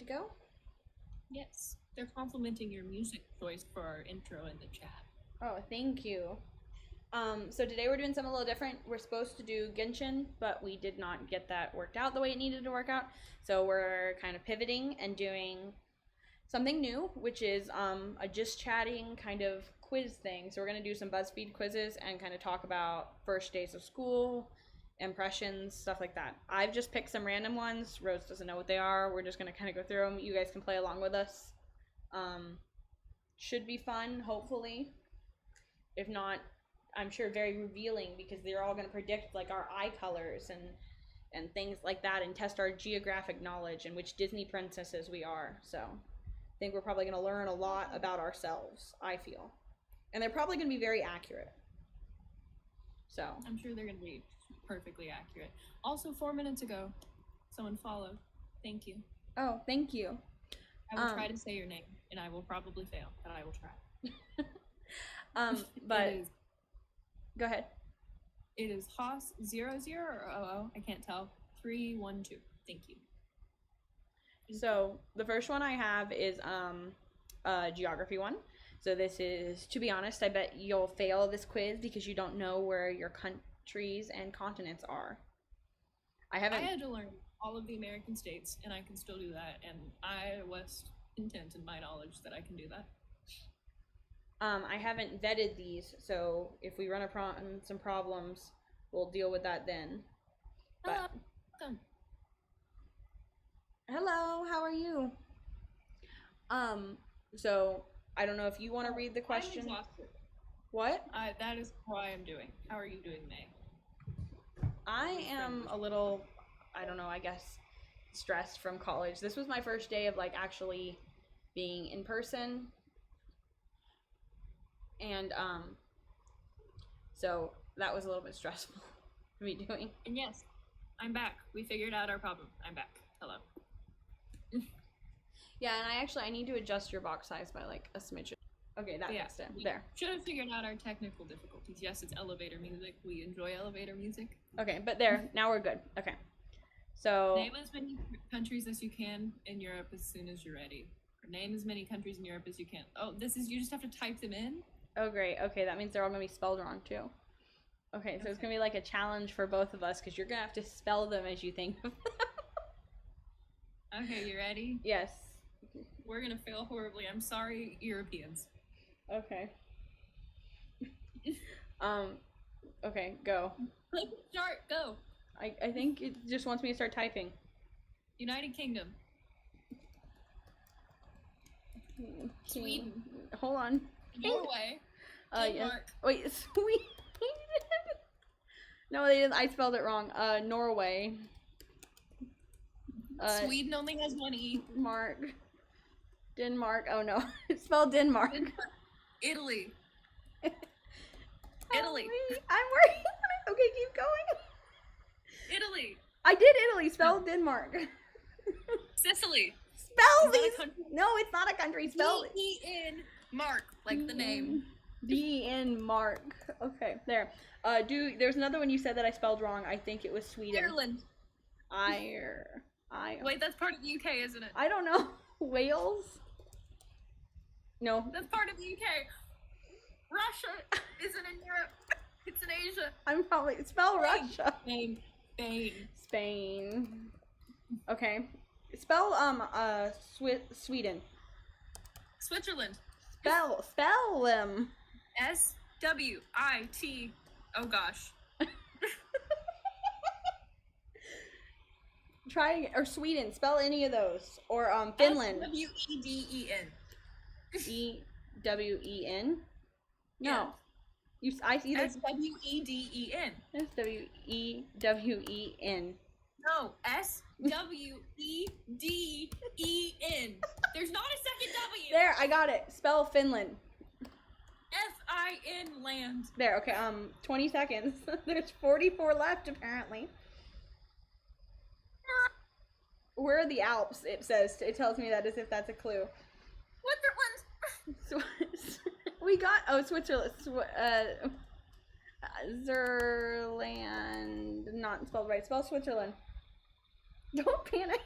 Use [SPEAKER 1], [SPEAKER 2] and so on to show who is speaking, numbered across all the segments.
[SPEAKER 1] to go?
[SPEAKER 2] Yes. They're complimenting your music choice for our intro in the chat.
[SPEAKER 1] Oh, thank you. So today we're doing something a little different. We're supposed to do Genshin, but we did not get that worked out the way it needed to work out. So we're kind of pivoting and doing something new, which is a just chatting kind of quiz thing. So we're going to do some BuzzFeed quizzes and kind of talk about first days of school, impressions, stuff like that. I've just picked some random ones. Rose doesn't know what they are. We're just going to kind of go through them. You guys can play along with us. Should be fun, hopefully. If not, I'm sure very revealing because they're all going to predict like our eye colors and things like that and test our geographic knowledge and which Disney princesses we are. So I think we're probably going to learn a lot about ourselves, I feel. And they're probably going to be very accurate. So
[SPEAKER 2] I'm sure they're going to be perfectly accurate. Also, 4 minutes ago, someone followed. Thank you.
[SPEAKER 1] Oh, thank you.
[SPEAKER 2] I will try to say your name, and I will probably fail, but I will try.
[SPEAKER 1] But go ahead.
[SPEAKER 2] It is Haas00 or 00, I can't tell. 312. Thank you.
[SPEAKER 1] So the first one I have is a geography one. So this is, to be honest, I bet you'll fail this quiz because you don't know where your countries and continents are. I had
[SPEAKER 2] to learn all of the American states, and I can still do that, and I was content in my knowledge that I can do that.
[SPEAKER 1] I haven't vetted these, so if we run upon some problems, we'll deal with that then. But hello, how are you? So I don't know if you want to read the question.
[SPEAKER 2] I'm exhausted.
[SPEAKER 1] What?
[SPEAKER 2] That is how I am doing. How are you doing, May?
[SPEAKER 1] I am a little, I don't know, I guess, stressed from college. This was my first day of like actually being in person. And so that was a little bit stressful for me doing.
[SPEAKER 2] And yes, I'm back. We figured out our problem. I'm back. Hello.
[SPEAKER 1] Yeah, and I need to adjust your box size by like a smidge. Okay, that fixed it. There.
[SPEAKER 2] Should have figured out our technical difficulties. Yes, it's elevator music. We enjoy elevator music.
[SPEAKER 1] Okay, but there. Now we're good. Okay. So
[SPEAKER 2] name as many countries as you can in Europe as soon as you're ready. Or name as many countries in Europe as you can. Oh, you just have to type them in?
[SPEAKER 1] Oh, great. Okay, that means they're all going to be spelled wrong, too. Okay, so it's going to be like a challenge for both of us, because you're going to have to spell them as you think of them.
[SPEAKER 2] Okay, you ready?
[SPEAKER 1] Yes.
[SPEAKER 2] We're going to fail horribly. I'm sorry, Europeans.
[SPEAKER 1] Okay. Okay, go.
[SPEAKER 2] Click start, go.
[SPEAKER 1] I think it just wants me to start typing.
[SPEAKER 2] United Kingdom. Sweden.
[SPEAKER 1] Hold on.
[SPEAKER 2] Norway.
[SPEAKER 1] Yes.
[SPEAKER 2] Denmark.
[SPEAKER 1] Wait, Sweden. No, they didn't. I spelled it wrong. Norway.
[SPEAKER 2] Sweden only has one E.
[SPEAKER 1] Denmark. Oh no, it's spelled Denmark.
[SPEAKER 2] Italy. Italy.
[SPEAKER 1] I'm working on it. Okay, keep going.
[SPEAKER 2] Italy.
[SPEAKER 1] I did Italy. Spell Denmark.
[SPEAKER 2] Sicily.
[SPEAKER 1] Spell these. No, it's not a country. Spell
[SPEAKER 2] D-E-N Mark, like the name.
[SPEAKER 1] D-N Mark. Okay, there. There's another one you said that I spelled wrong. I think it was Sweden.
[SPEAKER 2] Ireland. Wait, that's part of the UK, isn't it?
[SPEAKER 1] I don't know. Wales? No.
[SPEAKER 2] That's part of the UK. Russia isn't in Europe. It's in Asia.
[SPEAKER 1] I'm probably spell Russia.
[SPEAKER 2] Spain.
[SPEAKER 1] Okay. Spell Sweden.
[SPEAKER 2] Switzerland.
[SPEAKER 1] Spell them.
[SPEAKER 2] S-W-I-T. Oh gosh.
[SPEAKER 1] Try or Sweden. Spell any of those or Finland.
[SPEAKER 2] S-W-E-D-E-N.
[SPEAKER 1] E-W-E-N. No.
[SPEAKER 2] Yeah.
[SPEAKER 1] I see that.
[SPEAKER 2] S-W-E-D-E-N.
[SPEAKER 1] S-W-E-W-E-N.
[SPEAKER 2] No, S-W-E-D-E-N. There's not a second W.
[SPEAKER 1] There, I got it. Spell Finland.
[SPEAKER 2] F-I-N land.
[SPEAKER 1] There, okay, 20 seconds. There's 44 left, apparently. Where are the Alps, it says. It tells me that as if that's a clue.
[SPEAKER 2] Switzerland.
[SPEAKER 1] We got, Switzerland. Zerland. Not spelled right. Spell Switzerland. Don't panic.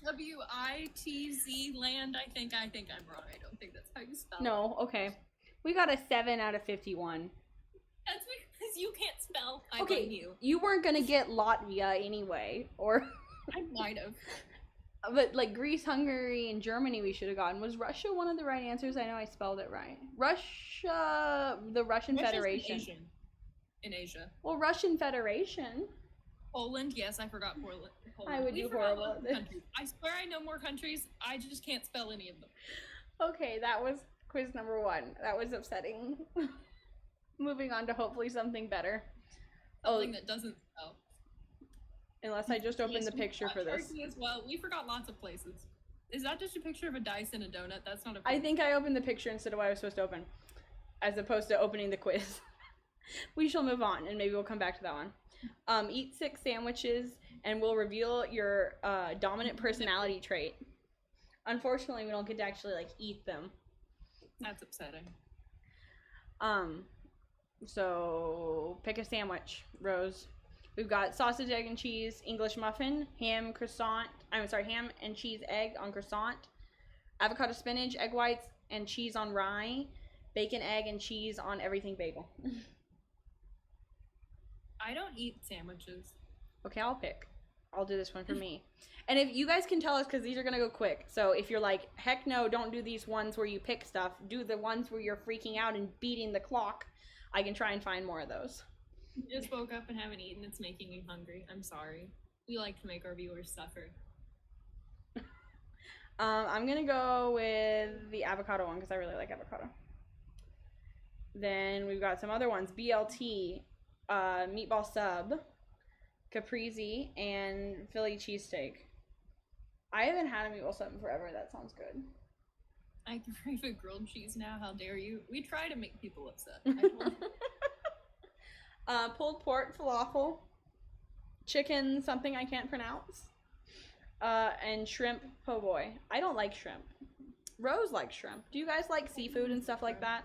[SPEAKER 2] WITZ land. I think I'm wrong. I don't think that's how you spell it.
[SPEAKER 1] No, okay. We got a 7 out of 51.
[SPEAKER 2] That's because you can't spell. I
[SPEAKER 1] Okay,
[SPEAKER 2] blame you.
[SPEAKER 1] you weren't gonna get Latvia anyway, or
[SPEAKER 2] I might have.
[SPEAKER 1] but like Greece, Hungary, and Germany we should have gotten. Was Russia one of the right answers? I know I spelled it right. Russia, the Russian
[SPEAKER 2] Russia's
[SPEAKER 1] Federation.
[SPEAKER 2] In Asia.
[SPEAKER 1] Well, Russian Federation.
[SPEAKER 2] Poland, yes, I forgot Poland.
[SPEAKER 1] I would do
[SPEAKER 2] forgot
[SPEAKER 1] horrible
[SPEAKER 2] lots
[SPEAKER 1] at
[SPEAKER 2] of
[SPEAKER 1] this.
[SPEAKER 2] countries. I swear I know more countries. I just can't spell any of them.
[SPEAKER 1] Okay, that was quiz number 1. That was upsetting. Moving on to hopefully something better.
[SPEAKER 2] Something that doesn't spell.
[SPEAKER 1] Unless I just opened the picture for this.
[SPEAKER 2] Turkey as well. We forgot lots of places. Is that just a picture of a dice and a donut? That's not a.
[SPEAKER 1] I think I opened the picture instead of what I was supposed to open, as opposed to opening the quiz. We shall move on, and maybe we'll come back to that one. Eat 6 sandwiches, and we'll reveal your dominant personality trait. Unfortunately, we don't get to actually like eat them.
[SPEAKER 2] That's upsetting.
[SPEAKER 1] So pick a sandwich, Rose. We've got sausage, egg, and cheese, English muffin, ham and cheese egg on croissant, avocado spinach, egg whites, and cheese on rye, bacon, egg, and cheese on everything bagel.
[SPEAKER 2] I don't eat sandwiches.
[SPEAKER 1] Okay, I'll pick. I'll do this one for me. And if you guys can tell us, because these are going to go quick. So if you're like, heck no, don't do these ones where you pick stuff. Do the ones where you're freaking out and beating the clock. I can try and find more of those.
[SPEAKER 2] You just woke up and haven't eaten. It's making me hungry. I'm sorry. We like to make our viewers suffer.
[SPEAKER 1] I'm going to go with the avocado one because I really like avocado. Then we've got some other ones. BLT, meatball sub, caprese, and Philly cheesesteak. I haven't had a meatball sub in forever. That sounds good.
[SPEAKER 2] I crave a grilled cheese now. How dare you? We try to make people upset. I told you.
[SPEAKER 1] Pulled pork falafel, chicken something I can't pronounce, and shrimp po' boy. I don't like shrimp. Rose likes shrimp. Do you guys like seafood and stuff like that?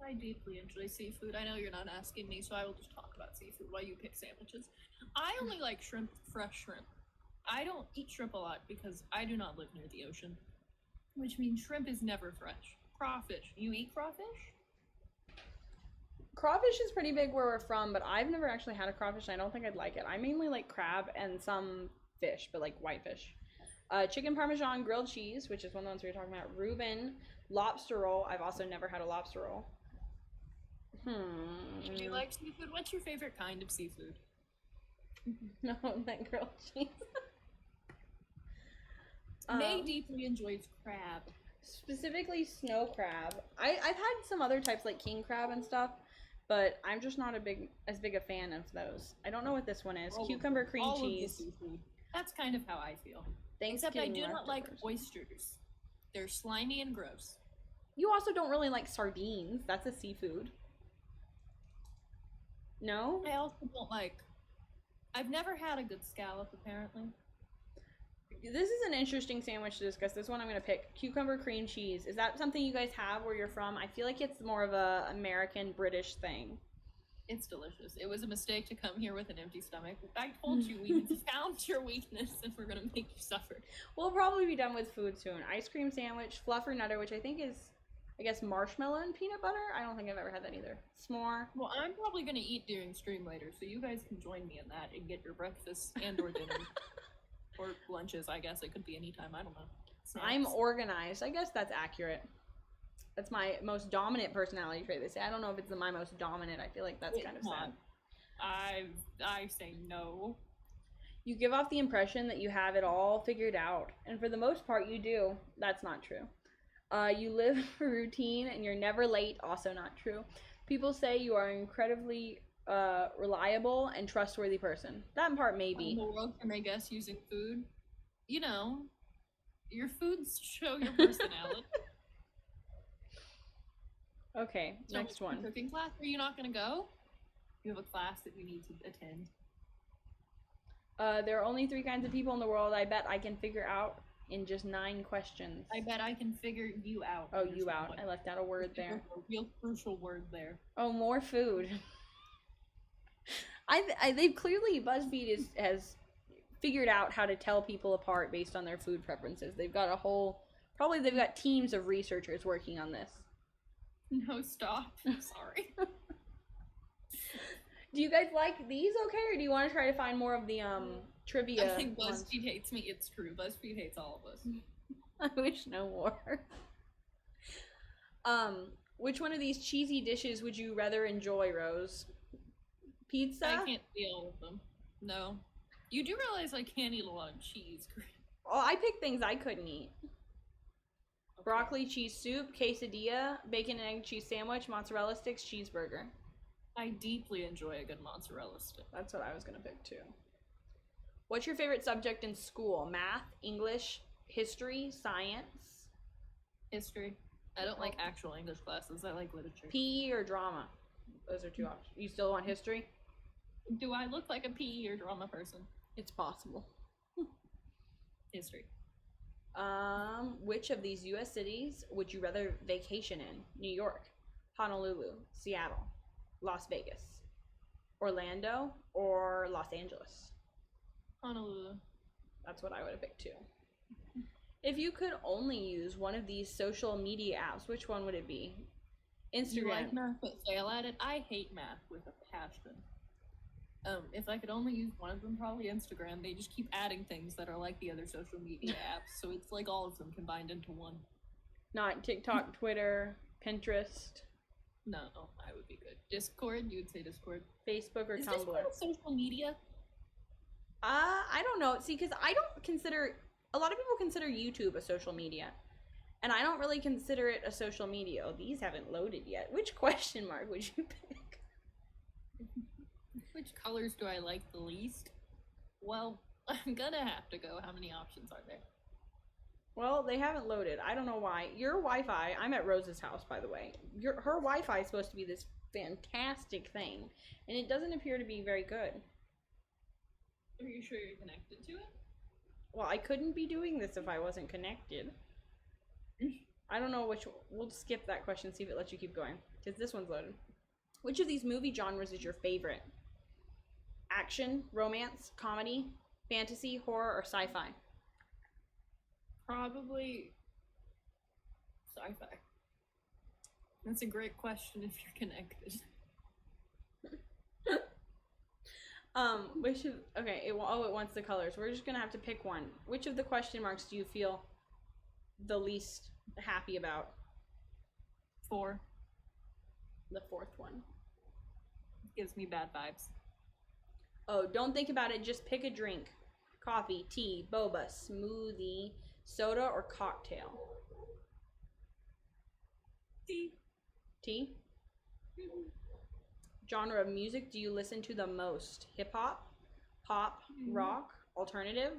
[SPEAKER 2] I deeply enjoy seafood. I know you're not asking me, so I will just talk about seafood while you pick sandwiches. I only like shrimp, fresh shrimp. I don't eat shrimp a lot because I do not live near the ocean, which means shrimp is never fresh. Crawfish. You eat crawfish?
[SPEAKER 1] Crawfish is pretty big where we're from, but I've never actually had a crawfish, and I don't think I'd like it. I mainly like crab and some fish, but like white fish. Chicken parmesan, grilled cheese, which is one of the ones we were talking about. Reuben, lobster roll. I've also never had a lobster roll.
[SPEAKER 2] Do you like seafood? What's your favorite kind of seafood?
[SPEAKER 1] No, that grilled cheese.
[SPEAKER 2] May deeply enjoys crab.
[SPEAKER 1] Specifically snow crab. I've had some other types like king crab and stuff, but I'm just not as big a fan of those. I don't know what this one is. Cucumber cream cheese.
[SPEAKER 2] That's kind of how I feel. Except I do not like oysters. They're slimy and gross.
[SPEAKER 1] You also don't really like sardines. That's a seafood. No?
[SPEAKER 2] I also don't like... I've never had a good scallop, apparently.
[SPEAKER 1] This is an interesting sandwich to discuss. This one I'm going to pick. Cucumber cream cheese. Is that something you guys have where you're from? I feel like it's more of a American, British thing.
[SPEAKER 2] It's delicious. It was a mistake to come here with an empty stomach. I told you we found your weakness and we're going to make you suffer.
[SPEAKER 1] We'll probably be done with food soon. Ice cream sandwich, fluffer nutter, which I think is, I guess, marshmallow and peanut butter? I don't think I've ever had that either. S'more.
[SPEAKER 2] Well, I'm probably going to eat during stream later, so you guys can join me in that and get your breakfast and or dinner. Or lunches, I guess. It could be any time. I don't know. Snacks.
[SPEAKER 1] I'm organized. I guess that's accurate. That's my most dominant personality trait. They say. I don't know if it's my most dominant. I feel like that's kind of sad.
[SPEAKER 2] I say no.
[SPEAKER 1] You give off the impression that you have it all figured out. And for the most part, you do. That's not true. You live a routine and you're never late. Also not true. People say you are incredibly reliable and trustworthy person. That part maybe.
[SPEAKER 2] In the world, and I guess using food, you know, your foods show your personality.
[SPEAKER 1] Okay,
[SPEAKER 2] so
[SPEAKER 1] next one.
[SPEAKER 2] Cooking class? Are you not going to go? You have a class that you need to attend.
[SPEAKER 1] There are only 3 kinds of people in the world. I bet I can figure out in just 9 questions.
[SPEAKER 2] I bet I can figure you out.
[SPEAKER 1] Oh, you out. I left out a word there.
[SPEAKER 2] A real crucial word there.
[SPEAKER 1] Oh, more food. They've clearly, BuzzFeed has figured out how to tell people apart based on their food preferences. They've got they've got teams of researchers working on this.
[SPEAKER 2] No, stop. I'm sorry.
[SPEAKER 1] Do you guys like these okay, or do you want to try to find more of the trivia
[SPEAKER 2] I think
[SPEAKER 1] ones?
[SPEAKER 2] BuzzFeed hates me. It's true. BuzzFeed hates all of us.
[SPEAKER 1] I wish no more. Which one of these cheesy dishes would you rather enjoy, Rose? Pizza?
[SPEAKER 2] I can't eat all of them. No. You do realize I can't eat a lot of cheese.
[SPEAKER 1] Oh, I picked things I couldn't eat.
[SPEAKER 2] Okay.
[SPEAKER 1] Broccoli cheese soup, quesadilla, bacon and egg cheese sandwich, mozzarella sticks, cheeseburger.
[SPEAKER 2] I deeply enjoy a good mozzarella stick.
[SPEAKER 1] That's what I was gonna pick too. What's your favorite subject in school? Math, English, history, science?
[SPEAKER 2] History. I don't like actual English classes. I like literature.
[SPEAKER 1] PE or drama? Those are two options. You still want history?
[SPEAKER 2] Do I look like a PE or drama person?
[SPEAKER 1] It's possible.
[SPEAKER 2] History.
[SPEAKER 1] Which of these U.S. cities would you rather vacation in? New York, Honolulu, Seattle, Las Vegas, Orlando, or Los Angeles?
[SPEAKER 2] Honolulu.
[SPEAKER 1] That's what I would have picked too. If you could only use one of these social media apps, which one would it be? Instagram.
[SPEAKER 2] You like math but fail at it? I hate math with a passion. If I could only use one of them, probably Instagram. They just keep adding things that are like the other social media apps, so it's like all of them combined into one.
[SPEAKER 1] Not TikTok, Twitter, Pinterest,
[SPEAKER 2] No, I would be good. Discord? You would say Discord.
[SPEAKER 1] Facebook, or
[SPEAKER 2] Is
[SPEAKER 1] Tumblr.
[SPEAKER 2] Discord a social media?
[SPEAKER 1] I don't know. See, because I don't consider, a lot of people consider YouTube a social media. And I don't really consider it a social media. Oh, these haven't loaded yet. Which question mark would you pick?
[SPEAKER 2] Which colors do I like the least? Well, I'm gonna have to go. How many options are there?
[SPEAKER 1] Well, they haven't loaded. I don't know why. Your Wi-Fi, I'm at Rose's house, by the way. Her Wi-Fi is supposed to be this fantastic thing. And it doesn't appear to be very good.
[SPEAKER 2] Are you sure you're connected to it?
[SPEAKER 1] Well, I couldn't be doing this if I wasn't connected. I don't know which. We'll skip that question, see if it lets you keep going. Because this one's loaded. Which of these movie genres is your favorite? Action, romance, comedy, fantasy, horror, or sci-fi?
[SPEAKER 2] Probably sci-fi. That's a great question if you're connected.
[SPEAKER 1] Which of, okay, it wants the colors. We're just gonna have to pick one. Which of the question marks do you feel the least happy about?
[SPEAKER 2] 4.
[SPEAKER 1] The fourth one.
[SPEAKER 2] Gives me bad vibes.
[SPEAKER 1] Oh, don't think about it, just pick a drink. Coffee, tea, boba, smoothie, soda, or cocktail?
[SPEAKER 2] Tea.
[SPEAKER 1] Tea? Genre of music do you listen to the most? Hip-hop, pop, rock, alternative,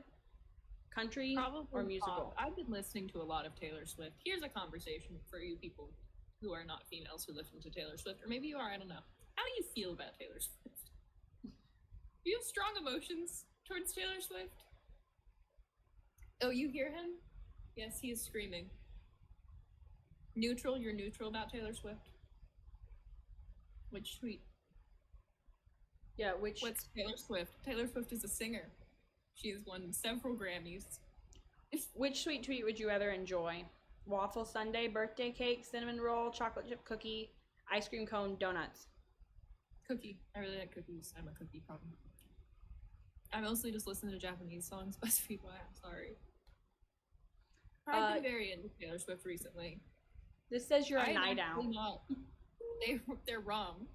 [SPEAKER 1] country,
[SPEAKER 2] Probably
[SPEAKER 1] or musical?
[SPEAKER 2] pop. I've been listening to a lot of Taylor Swift. Here's a conversation for you people who are not females who listen to Taylor Swift, or maybe you are, I don't know. How do you feel about Taylor Swift? Do you have strong emotions towards Taylor Swift? Oh, you hear him? Yes, he is screaming. Neutral? You're neutral about Taylor Swift? Which tweet?
[SPEAKER 1] Yeah, which...
[SPEAKER 2] What's Taylor Swift? Taylor Swift is a singer. She has won several Grammys.
[SPEAKER 1] Which sweet treat would you rather enjoy? Waffle sundae, birthday cake, cinnamon roll, chocolate chip cookie, ice cream cone, donuts.
[SPEAKER 2] Cookie. I really like cookies. I'm a cookie problem. I mostly just listen to Japanese songs. BuzzFeed, why? I'm sorry. I've been very into Taylor Swift recently.
[SPEAKER 1] This says you're a
[SPEAKER 2] I'm
[SPEAKER 1] night
[SPEAKER 2] actually
[SPEAKER 1] owl.
[SPEAKER 2] not. They're wrong.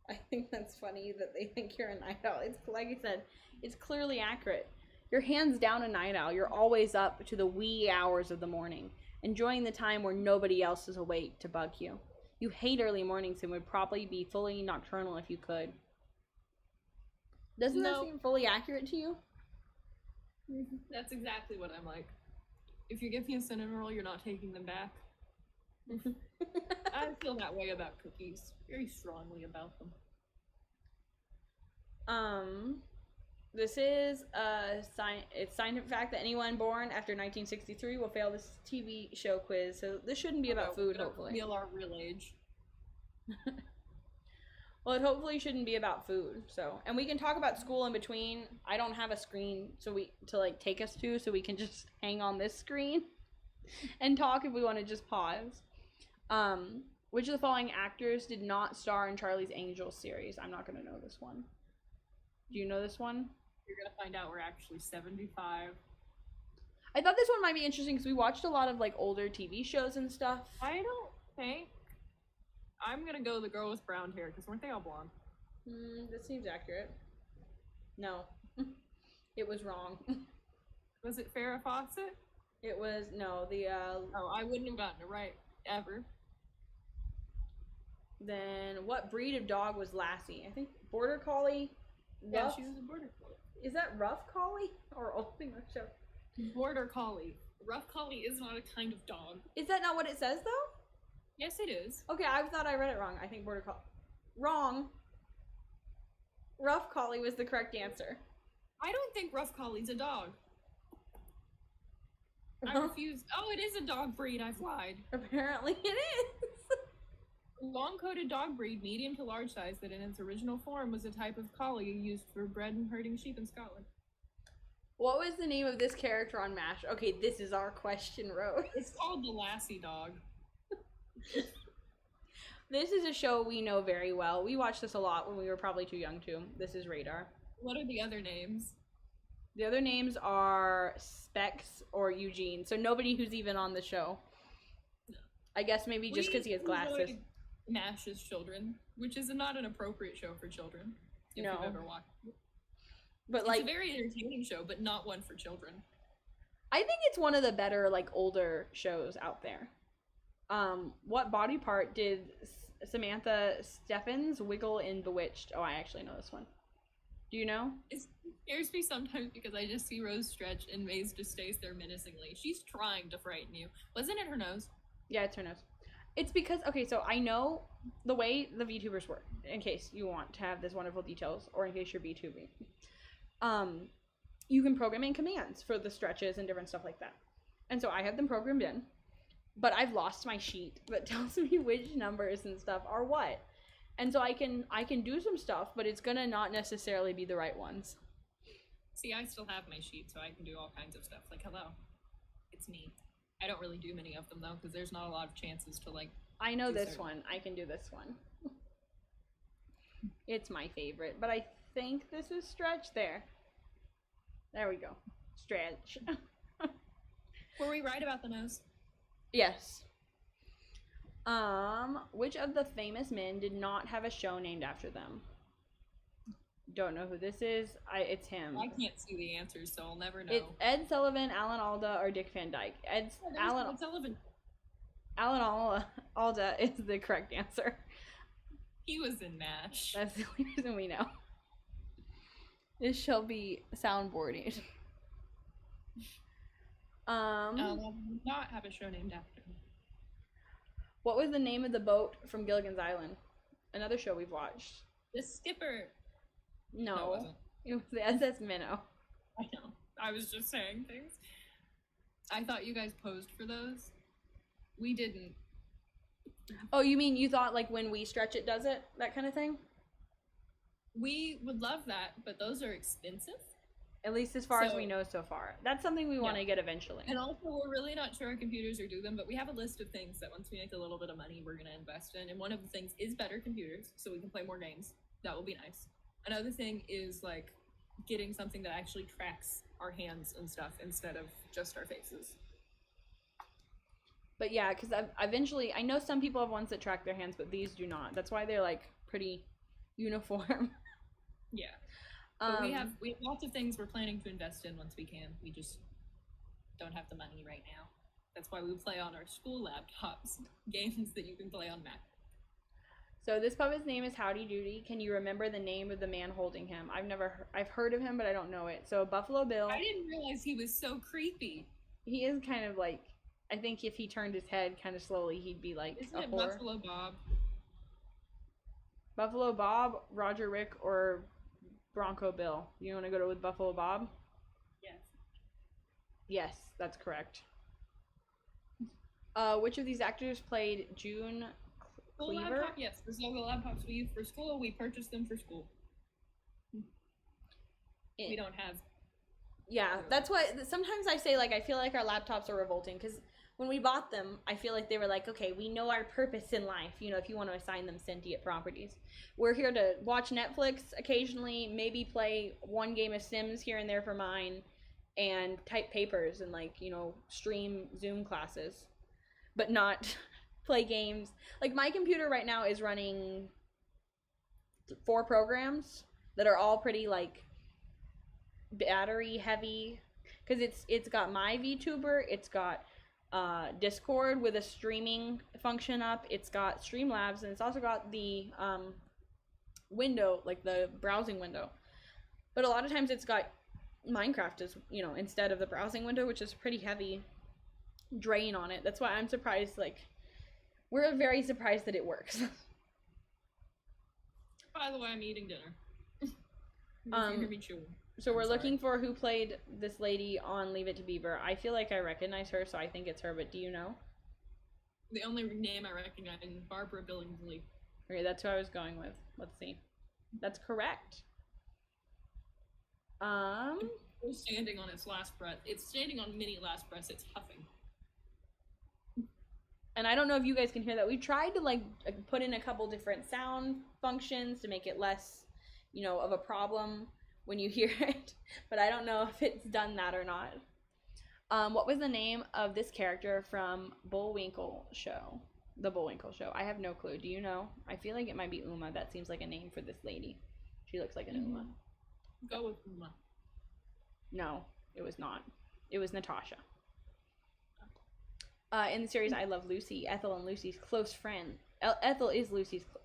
[SPEAKER 1] I think that's funny that they think you're a night owl. It's like I said, it's clearly accurate. You're hands down a night owl. You're always up to the wee hours of the morning, enjoying the time where nobody else is awake to bug you. You hate early mornings and would probably be fully nocturnal if you could. Doesn't that seem fully accurate to you?
[SPEAKER 2] That's exactly what I'm like. If you give me a cinnamon roll, you're not taking them back. I feel that way about cookies. Very strongly about them.
[SPEAKER 1] This is it's scientific fact that anyone born after 1963 will fail this TV show quiz. So this shouldn't be about food, hopefully.
[SPEAKER 2] Reveal our real age.
[SPEAKER 1] Well, it hopefully shouldn't be about food. So, and we can talk about school in between. I don't have a screen to like take us to, so we can just hang on this screen and talk if we want to just pause. Which of the following actors did not star in Charlie's Angels series? I'm not gonna know this one. Do you know this one?
[SPEAKER 2] You're gonna find out we're actually 75.
[SPEAKER 1] I thought this one might be interesting because we watched a lot of like older TV shows and stuff.
[SPEAKER 2] I don't think. I'm gonna go the girl with brown hair because weren't they all blonde?
[SPEAKER 1] That seems accurate. No, it was wrong.
[SPEAKER 2] Was it Farrah Fawcett?
[SPEAKER 1] It was no the.
[SPEAKER 2] Oh, I wouldn't have gotten it right ever.
[SPEAKER 1] Then what breed of dog was Lassie? I think Border Collie.
[SPEAKER 2] Yeah,
[SPEAKER 1] Rough?
[SPEAKER 2] she was a border collie.
[SPEAKER 1] Is that Rough Collie or Old English show?
[SPEAKER 2] Border collie. Rough collie is not a kind of dog.
[SPEAKER 1] Is that not what it says though?
[SPEAKER 2] Yes, it is.
[SPEAKER 1] Okay, I thought I read it wrong. I think Border Collie. Wrong. Rough Collie was the correct answer.
[SPEAKER 2] I don't think rough collie's a dog. I refuse. Oh, it is a dog breed. I've lied.
[SPEAKER 1] Apparently it is.
[SPEAKER 2] Long-coated dog breed, medium to large size, that in its original form was a type of collie used for bred and herding sheep in Scotland.
[SPEAKER 1] What was the name of this character on MASH? Okay, this is our question, Rose.
[SPEAKER 2] It's called the Lassie dog.
[SPEAKER 1] This is a show we know very well. We watched this a lot when we were probably too young to. This is Radar.
[SPEAKER 2] What are the other names?
[SPEAKER 1] The other names are Specs or Eugene, so nobody who's even on the show. I guess maybe just because he has glasses.
[SPEAKER 2] MASH as children, which is not an appropriate show for children. If
[SPEAKER 1] No.
[SPEAKER 2] you've ever watched it.
[SPEAKER 1] But
[SPEAKER 2] It's
[SPEAKER 1] like,
[SPEAKER 2] a very entertaining show, but not one for children.
[SPEAKER 1] I think it's one of the better like older shows out there. What body part did Samantha Steffens wiggle in Bewitched? Oh, I actually know this one. Do you know?
[SPEAKER 2] It scares me sometimes because I just see Rose stretch and Maze just stays there menacingly. She's trying to frighten you. Wasn't it her nose?
[SPEAKER 1] Yeah, it's her nose. It's because, okay, so I know the way the VTubers work, in case you want to have this wonderful details, or in case you're VTubing. You can program in commands for the stretches and different stuff like that. And so I have them programmed in, but I've lost my sheet that tells me which numbers and stuff are what. And so I can do some stuff, but it's gonna not necessarily be the right ones.
[SPEAKER 2] See, I still have my sheet, so I can do all kinds of stuff. Like, hello, it's me. I don't really do many of them, though, because there's not a lot of chances to, like...
[SPEAKER 1] I know this
[SPEAKER 2] certain-
[SPEAKER 1] one. I can do this one. It's my favorite, but I think this is stretch there. There we go. Stretch.
[SPEAKER 2] Were we right about the nose?
[SPEAKER 1] Yes. Which of the famous men did not have a show named after them? Don't know who this is. It's him.
[SPEAKER 2] I can't see the answers, so I'll never know.
[SPEAKER 1] It's Ed Sullivan, Alan Alda, or Dick Van Dyke. Alan Alda is the correct answer.
[SPEAKER 2] He was in MASH.
[SPEAKER 1] That's the only reason we know. This shall be soundboarded.
[SPEAKER 2] I'll not have a show named after him.
[SPEAKER 1] What was the name of the boat from Gilligan's Island? Another show we've watched.
[SPEAKER 2] The Skipper.
[SPEAKER 1] No,
[SPEAKER 2] it wasn't.
[SPEAKER 1] it was the SS Minnow.
[SPEAKER 2] I know. I was just saying things. I thought you guys posed for those. We didn't.
[SPEAKER 1] Oh, you mean you thought like when we stretch it does it? That kind of thing?
[SPEAKER 2] We would love that, but those are expensive.
[SPEAKER 1] At least as far as
[SPEAKER 2] So-
[SPEAKER 1] we know so far. That's something we want to
[SPEAKER 2] Yeah.
[SPEAKER 1] get eventually.
[SPEAKER 2] And also, we're really not sure our computers are do them, but we have a list of things that once we make a little bit of money, we're going to invest in. And one of the things is better computers, so we can play more games. That will be nice. Another thing is like getting something that actually tracks our hands and stuff instead of just our faces.
[SPEAKER 1] But yeah, because eventually, I know some people have ones that track their hands, but these do not. That's why they're like pretty uniform.
[SPEAKER 2] Yeah. But we have lots of things we're planning to invest in once we can. We just don't have the money right now. That's why we play on our school laptops games that you can play on Mac.
[SPEAKER 1] So this puppet's name is Howdy Doody. Can you remember the name of the man holding him? I've heard of him, but I don't know it. So Buffalo Bill.
[SPEAKER 2] I didn't realize he was so creepy.
[SPEAKER 1] He is kind of like, I think if he turned his head kind of slowly, he'd be like
[SPEAKER 2] Isn't
[SPEAKER 1] a
[SPEAKER 2] it
[SPEAKER 1] horror.
[SPEAKER 2] Buffalo Bob?
[SPEAKER 1] Buffalo Bob, Roger Rick, or Bronco Bill? You want to go with Buffalo Bob?
[SPEAKER 2] Yes.
[SPEAKER 1] Yes, that's correct. Which of these actors played June
[SPEAKER 2] School
[SPEAKER 1] Cleaver?
[SPEAKER 2] laptop, yes. These are the laptops we use for school. We purchased them for school. We don't have.
[SPEAKER 1] Yeah, that's why sometimes I say, like, I feel like our laptops are revolting because when we bought them, I feel like they were like, okay, we know our purpose in life, you know, if you want to assign them sentient properties. We're here to watch Netflix occasionally, maybe play one game of Sims here and there for mine, and type papers and, like, you know, stream Zoom classes, but not play games. Like, my computer right now is running 4 programs that are all pretty, like, battery heavy because it's got my VTuber, it's got Discord with a streaming function up, it's got Streamlabs, and it's also got the window, like the browsing window. But a lot of times it's got Minecraft as, you know, instead of the browsing window, which is pretty heavy drain on it. That's why I'm surprised, like, we're very surprised that it works.
[SPEAKER 2] By the way, I'm eating dinner.
[SPEAKER 1] Um,
[SPEAKER 2] You hear me chewing.
[SPEAKER 1] So we're
[SPEAKER 2] I'm sorry.
[SPEAKER 1] looking for who played this lady on Leave It to Beaver. I feel like I recognize her, so I think it's her, but do you know?
[SPEAKER 2] The only name I recognize is Barbara Billingsley.
[SPEAKER 1] Okay, that's who I was going with. Let's see. That's correct.
[SPEAKER 2] It's standing on its last breath. It's standing on many last breaths. It's huffing.
[SPEAKER 1] And I don't know if you guys can hear that. We tried to, like, put in a couple different sound functions to make it less, you know, of a problem when you hear it, but I don't know if it's done that or not. What was the name of this character from Bullwinkle Show? The Bullwinkle Show. I have no clue. Do you know? I feel like it might be Uma. That seems like a name for this lady. She looks like an Uma.
[SPEAKER 2] Go with Uma.
[SPEAKER 1] No, it was not. It was Natasha. In the series I Love Lucy, Ethel and Lucy's close friend. Ethel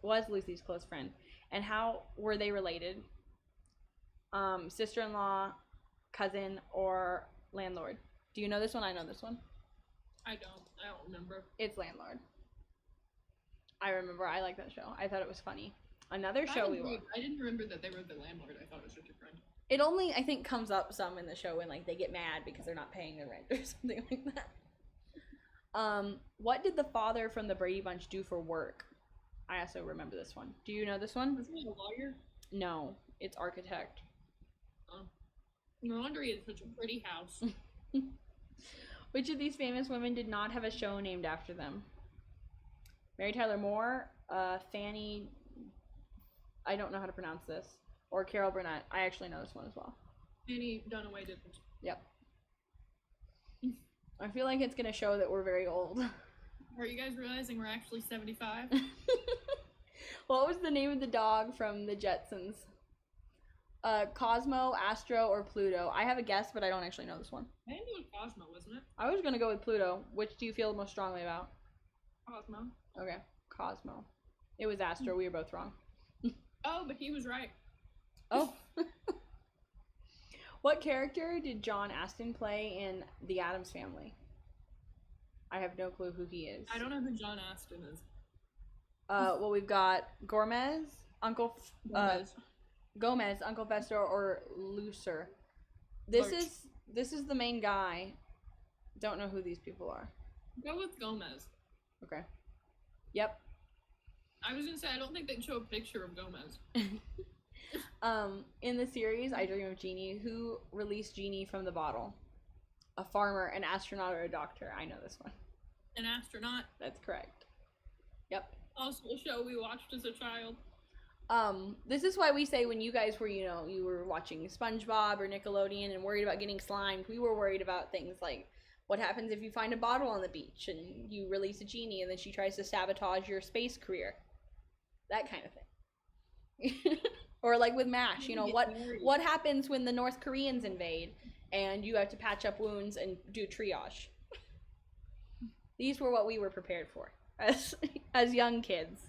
[SPEAKER 1] was Lucy's close friend. And how were they related? Sister-in-law, cousin, or landlord? Do you know this one? I know this one.
[SPEAKER 2] I don't remember.
[SPEAKER 1] It's landlord. I remember. I like that show. I thought it was funny. Another show we watched.
[SPEAKER 2] I didn't remember that they were the landlord. I thought it was just your friend.
[SPEAKER 1] It only, I think, comes up some in the show when, like, they get mad because they're not paying their rent or something like that. What did the father from the Brady Bunch do for work? I also remember this one. Do you know this one?
[SPEAKER 2] Wasn't he a lawyer?
[SPEAKER 1] No, it's architect.
[SPEAKER 2] No wonder he had such a pretty house.
[SPEAKER 1] Which of these famous women did not have a show named after them? Mary Tyler Moore, Fanny, I don't know how to pronounce this, or Carol Burnett. I actually know this one as well.
[SPEAKER 2] Fanny Dunaway didn't.
[SPEAKER 1] Yep. I feel like it's gonna show that we're very old.
[SPEAKER 2] Are you guys realizing we're actually 75?
[SPEAKER 1] What was the name of the dog from the Jetsons? Cosmo, Astro, or Pluto? I have a guess, but I don't actually know this one.
[SPEAKER 2] I think it was Cosmo, wasn't it?
[SPEAKER 1] I was gonna go with Pluto. Which do you feel most strongly about?
[SPEAKER 2] Cosmo.
[SPEAKER 1] Okay, Cosmo. It was Astro. We were both wrong.
[SPEAKER 2] Oh, but he was right.
[SPEAKER 1] Oh. What character did John Astin play in The Addams Family? I have no clue who he is.
[SPEAKER 2] I don't know who John Astin is.
[SPEAKER 1] Well, we've got Gomez,
[SPEAKER 2] Gomez.
[SPEAKER 1] Gomez, Uncle Fester, or Lucer. This
[SPEAKER 2] Lurch.
[SPEAKER 1] is the main guy. Don't know who these people are.
[SPEAKER 2] Go with Gomez.
[SPEAKER 1] Okay. Yep.
[SPEAKER 2] I was gonna say I don't think they'd show a picture of Gomez.
[SPEAKER 1] In the series I Dream of Jeannie, who released Jeannie from the bottle? A farmer, an astronaut, or a doctor? I know this one.
[SPEAKER 2] An astronaut.
[SPEAKER 1] That's correct. Yep.
[SPEAKER 2] Also a show we watched as a child.
[SPEAKER 1] This is why we say when you guys were, you know, you were watching SpongeBob or Nickelodeon and worried about getting slimed, we were worried about things like what happens if you find a bottle on the beach and you release a genie and then she tries to sabotage your space career. That kind of thing. Or like with MASH, you know, what happens when the North Koreans invade and you have to patch up wounds and do triage. These were what we were prepared for as young kids.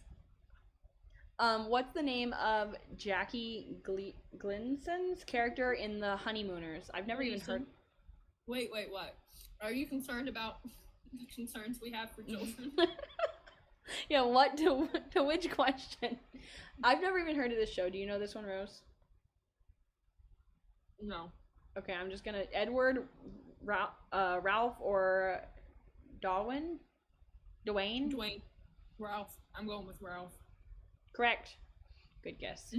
[SPEAKER 1] What's the name of Jackie Gleason's character in The Honeymooners? I've never even heard.
[SPEAKER 2] Wait, what? Are you concerned about the concerns we have for children?
[SPEAKER 1] Yeah, what to which question? I've never even heard of this show. Do you know this one, Rose?
[SPEAKER 2] No.
[SPEAKER 1] Okay, I'm just gonna Edward, Ralph, or Dwayne.
[SPEAKER 2] Dwayne. Ralph. I'm going with Ralph.
[SPEAKER 1] Correct. Good guess.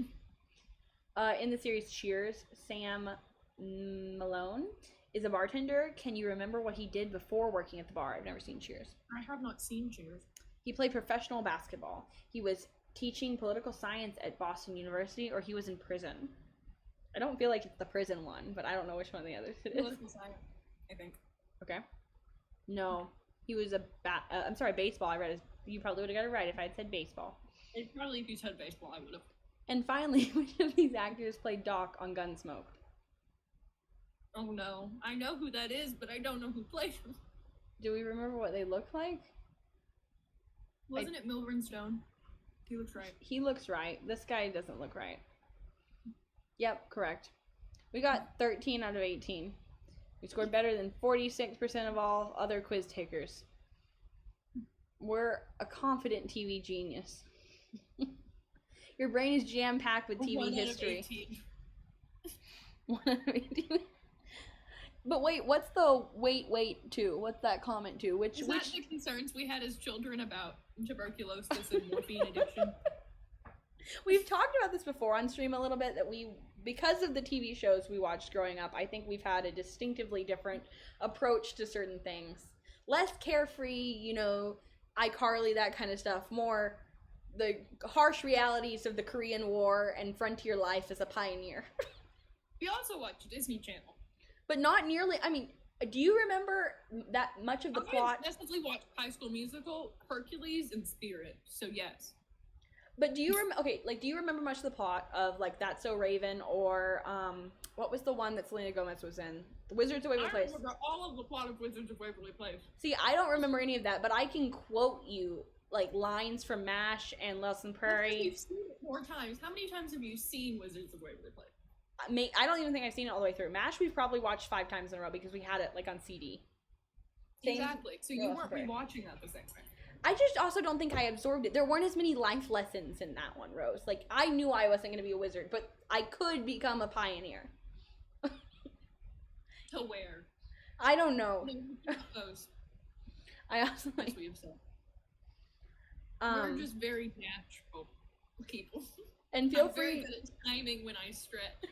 [SPEAKER 1] In the series Cheers, Sam Malone is a bartender. Can you remember what he did before working at the bar? I've never seen Cheers.
[SPEAKER 2] I have not seen Cheers.
[SPEAKER 1] He played professional basketball. He was teaching political science at Boston University, or he was in prison. I don't feel like it's the prison one, but I don't know which one of the others it is.
[SPEAKER 2] Political science, I think.
[SPEAKER 1] Okay. No, he was I'm sorry, baseball. I read his. You probably would have got it right if I had said baseball.
[SPEAKER 2] Probably if you said baseball, I would have.
[SPEAKER 1] And finally, which of these actors played Doc on Gunsmoke?
[SPEAKER 2] Oh no. I know who that is, but I don't know who played him.
[SPEAKER 1] Do we remember what they look like?
[SPEAKER 2] Wasn't it Milburn Stone? He looks right.
[SPEAKER 1] He looks right. This guy doesn't look right. Yep, correct. We got 13 out of 18. We scored better than 46% of all other quiz takers. We're a confident TV genius. Your brain is jam-packed with TV history. 1 out of 18. But wait, what's the wait to? What's that comment to? Which
[SPEAKER 2] Is that the concerns we had as children about tuberculosis and morphine addiction?
[SPEAKER 1] We've talked about this before on stream a little bit, that because of the TV shows we watched growing up, I think we've had a distinctively different approach to certain things. Less carefree, iCarly, that kind of stuff. More the harsh realities of the Korean War and frontier life as a pioneer.
[SPEAKER 2] We also watched Disney Channel.
[SPEAKER 1] But not nearly, do you remember that much of the plot?
[SPEAKER 2] I excessively watched High School Musical, Hercules, and Spirit, so yes.
[SPEAKER 1] But do you remember much of the plot of, like, That's So Raven, or, what was the one that Selena Gomez was in? The Wizards of Waverly Place.
[SPEAKER 2] I remember all of the plot of Wizards of Waverly Place.
[SPEAKER 1] See, I don't remember any of that, but I can quote you, like, lines from MASH and Lost in Prairie.
[SPEAKER 2] You've seen it 4 times. How many times have you seen Wizards of Waverly Place?
[SPEAKER 1] I don't even think I've seen it all the way through. MASH we've probably watched 5 times in a row because we had it, like, on CD.
[SPEAKER 2] Exactly. So you weren't rewatching that the same way.
[SPEAKER 1] I just also don't think I absorbed it. There weren't as many life lessons in that one, Rose. Like, I knew I wasn't going to be a wizard, but I could become a pioneer.
[SPEAKER 2] To where?
[SPEAKER 1] I don't know.
[SPEAKER 2] Those.
[SPEAKER 1] I also like.
[SPEAKER 2] As we have said. We're just very natural people.
[SPEAKER 1] And feel
[SPEAKER 2] I'm
[SPEAKER 1] free.
[SPEAKER 2] very good at timing when I stretch.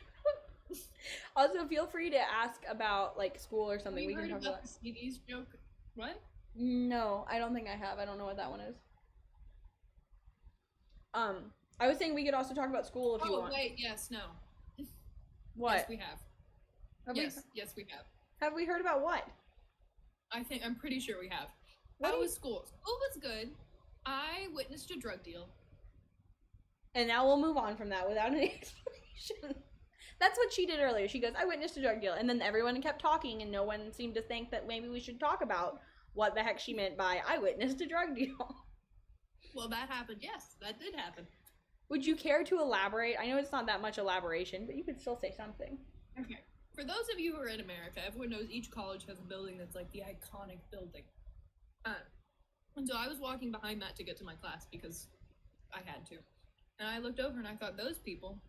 [SPEAKER 1] Also, feel free to ask about, like, school or something.
[SPEAKER 2] We
[SPEAKER 1] can
[SPEAKER 2] heard
[SPEAKER 1] talk
[SPEAKER 2] about the CDs joke. What?
[SPEAKER 1] No, I don't think I have. I don't know what that one is. I was saying we could also talk about school if you want.
[SPEAKER 2] Oh wait, yes, no.
[SPEAKER 1] What?
[SPEAKER 2] Yes, we have. Yes, we have.
[SPEAKER 1] Have we heard about what?
[SPEAKER 2] I'm pretty sure we have.
[SPEAKER 1] What
[SPEAKER 2] How was school? School was good. I witnessed a drug deal.
[SPEAKER 1] And now we'll move on from that without any explanation. That's what she did earlier. She goes, I witnessed a drug deal. And then everyone kept talking, and no one seemed to think that maybe we should talk about what the heck she meant by, I witnessed a drug deal.
[SPEAKER 2] Well, that happened. Yes, that did happen.
[SPEAKER 1] Would you care to elaborate? I know it's not that much elaboration, but you could still say something.
[SPEAKER 2] Okay. For those of you who are in America, everyone knows each college has a building that's like the iconic building. And so I was walking behind that to get to my class because I had to. And I looked over and I thought, those people.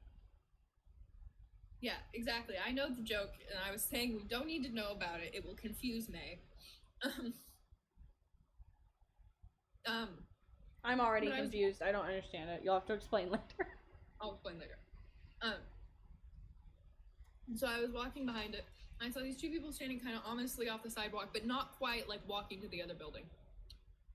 [SPEAKER 2] Yeah, exactly. I know the joke, and I was saying we don't need to know about it. It will confuse May.
[SPEAKER 1] I'm already confused. I don't understand it. You'll have to explain later.
[SPEAKER 2] I'll explain later. So I was walking behind it. And I saw these 2 people standing kind of ominously off the sidewalk, but not quite like walking to the other building.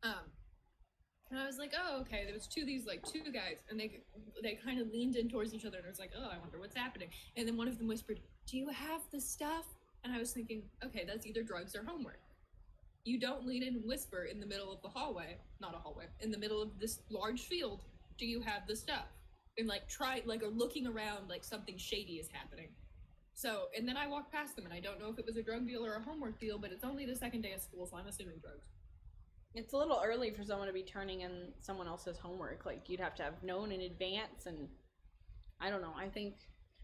[SPEAKER 2] And I was like, oh, okay. There was these 2 guys, and they kind of leaned in towards each other, and I was like, oh, I wonder what's happening. And then one of them whispered, do you have the stuff? And I was thinking, okay, that's either drugs or homework. You don't lean in and whisper in the middle of the hallway, not a hallway, in the middle of this large field, do you have the stuff? And or looking around like something shady is happening. So, and then I walked past them, and I don't know if it was a drug deal or a homework deal, but it's only the second day of school, so I'm assuming drugs.
[SPEAKER 1] It's a little early for someone to be turning in someone else's homework. Like, you'd have to have known in advance, and I don't know, I think.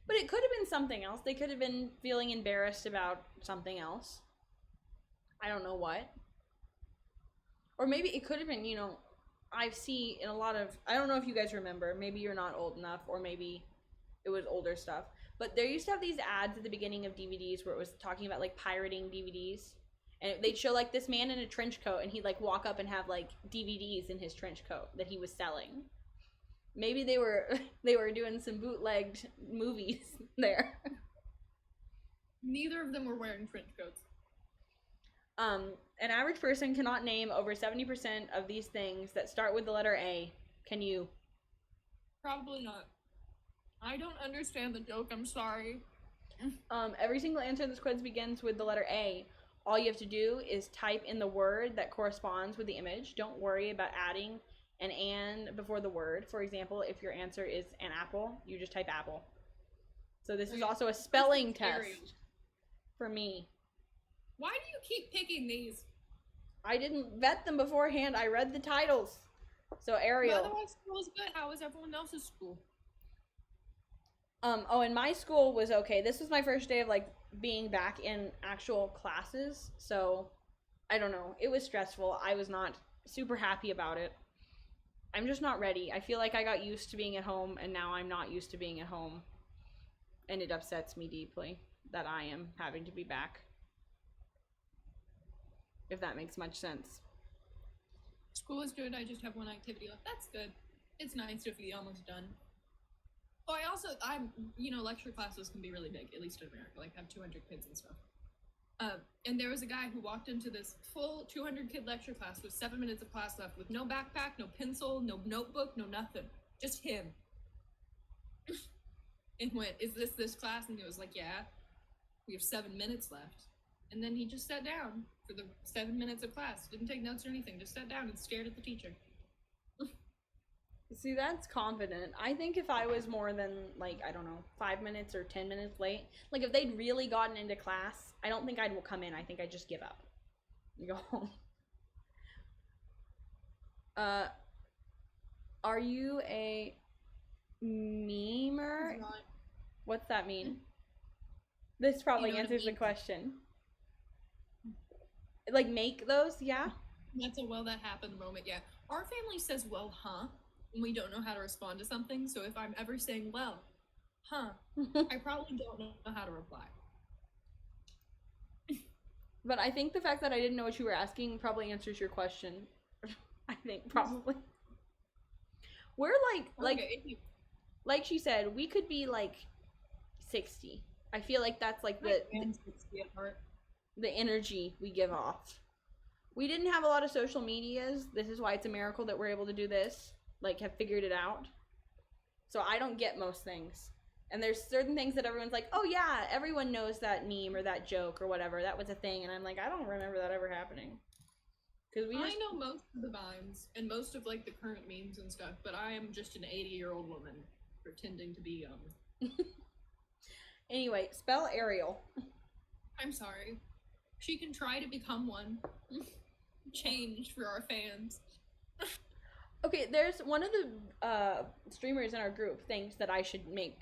[SPEAKER 1] But it could have been something else. They could have been feeling embarrassed about something else. I don't know what. Or maybe it could have been, I see in a lot of, I don't know if you guys remember, maybe you're not old enough, or maybe it was older stuff. But there used to have these ads at the beginning of DVDs where it was talking about, like, pirating DVDs. And they'd show like this man in a trench coat, and he'd like walk up and have like DVDs in his trench coat that he was selling. Maybe they were they were doing some bootlegged movies there.
[SPEAKER 2] Neither of them were wearing trench coats.
[SPEAKER 1] An average person cannot name over 70% of these things that start with the letter A. Can you?
[SPEAKER 2] Probably not. I don't understand the joke, I'm sorry.
[SPEAKER 1] Every single answer in this quiz begins with the letter A. All you have to do is type in the word that corresponds with the image. Don't worry about adding an "and" before the word. For example, if your answer is an apple, you just type apple. So this is also a spelling test for me.
[SPEAKER 2] Why do you keep picking these?
[SPEAKER 1] I didn't vet them beforehand. I read the titles. So Ariel.
[SPEAKER 2] Otherwise, school was good. How was everyone else's school?
[SPEAKER 1] Oh, and my school was okay. This was my first day of like being back in actual classes, so I don't know. It was stressful. I was not super happy about it. I'm just not ready. I feel like I got used to being at home, and now I'm not used to being at home. And it upsets me deeply that I am having to be back. If that makes much sense.
[SPEAKER 2] School is good. I just have one activity left. That's good. It's nice to be almost done. Oh, lecture classes can be really big, at least in America. Like, I have 200 kids and stuff. And there was a guy who walked into this full 200 kid lecture class with 7 minutes of class left with no backpack, no pencil, no notebook, no nothing. Just him. And went, "Is this class?" And he was like, "Yeah. We have 7 minutes left." And then he just sat down for the 7 minutes of class. Didn't take notes or anything. Just sat down and stared at the teacher.
[SPEAKER 1] See, that's confident. I think if I was more than, like, I don't know, 5 minutes or 10 minutes late, like, if they'd really gotten into class, I don't think I'd come in. I think I'd just give up and go home. Are you a memer? What's that mean? This probably answers the question. Like, make those? Yeah?
[SPEAKER 2] That's a "well, that happened" moment, yeah. Our family says "well, huh?" when we don't know how to respond to something, so if I'm ever saying "well, huh," I probably don't know how to reply.
[SPEAKER 1] But I think the fact that I didn't know what you were asking probably answers your question. I think probably. We're like she said, we could be like 60. I feel like that's like the energy we give off. We didn't have a lot of social medias. This is why it's a miracle that we're able to do this. Like, have figured it out. So I don't get most things. And there's certain things that everyone's like, "Oh yeah, everyone knows that meme or that joke or whatever. That was a thing." And I'm like, I don't remember that ever happening.
[SPEAKER 2] I know most of the vines and most of like the current memes and stuff, but I am just an 80-year-old woman pretending to be young.
[SPEAKER 1] Anyway, spell Ariel.
[SPEAKER 2] I'm sorry. She can try to become one. Change for our fans.
[SPEAKER 1] Okay, there's one of the streamers in our group thinks that I should make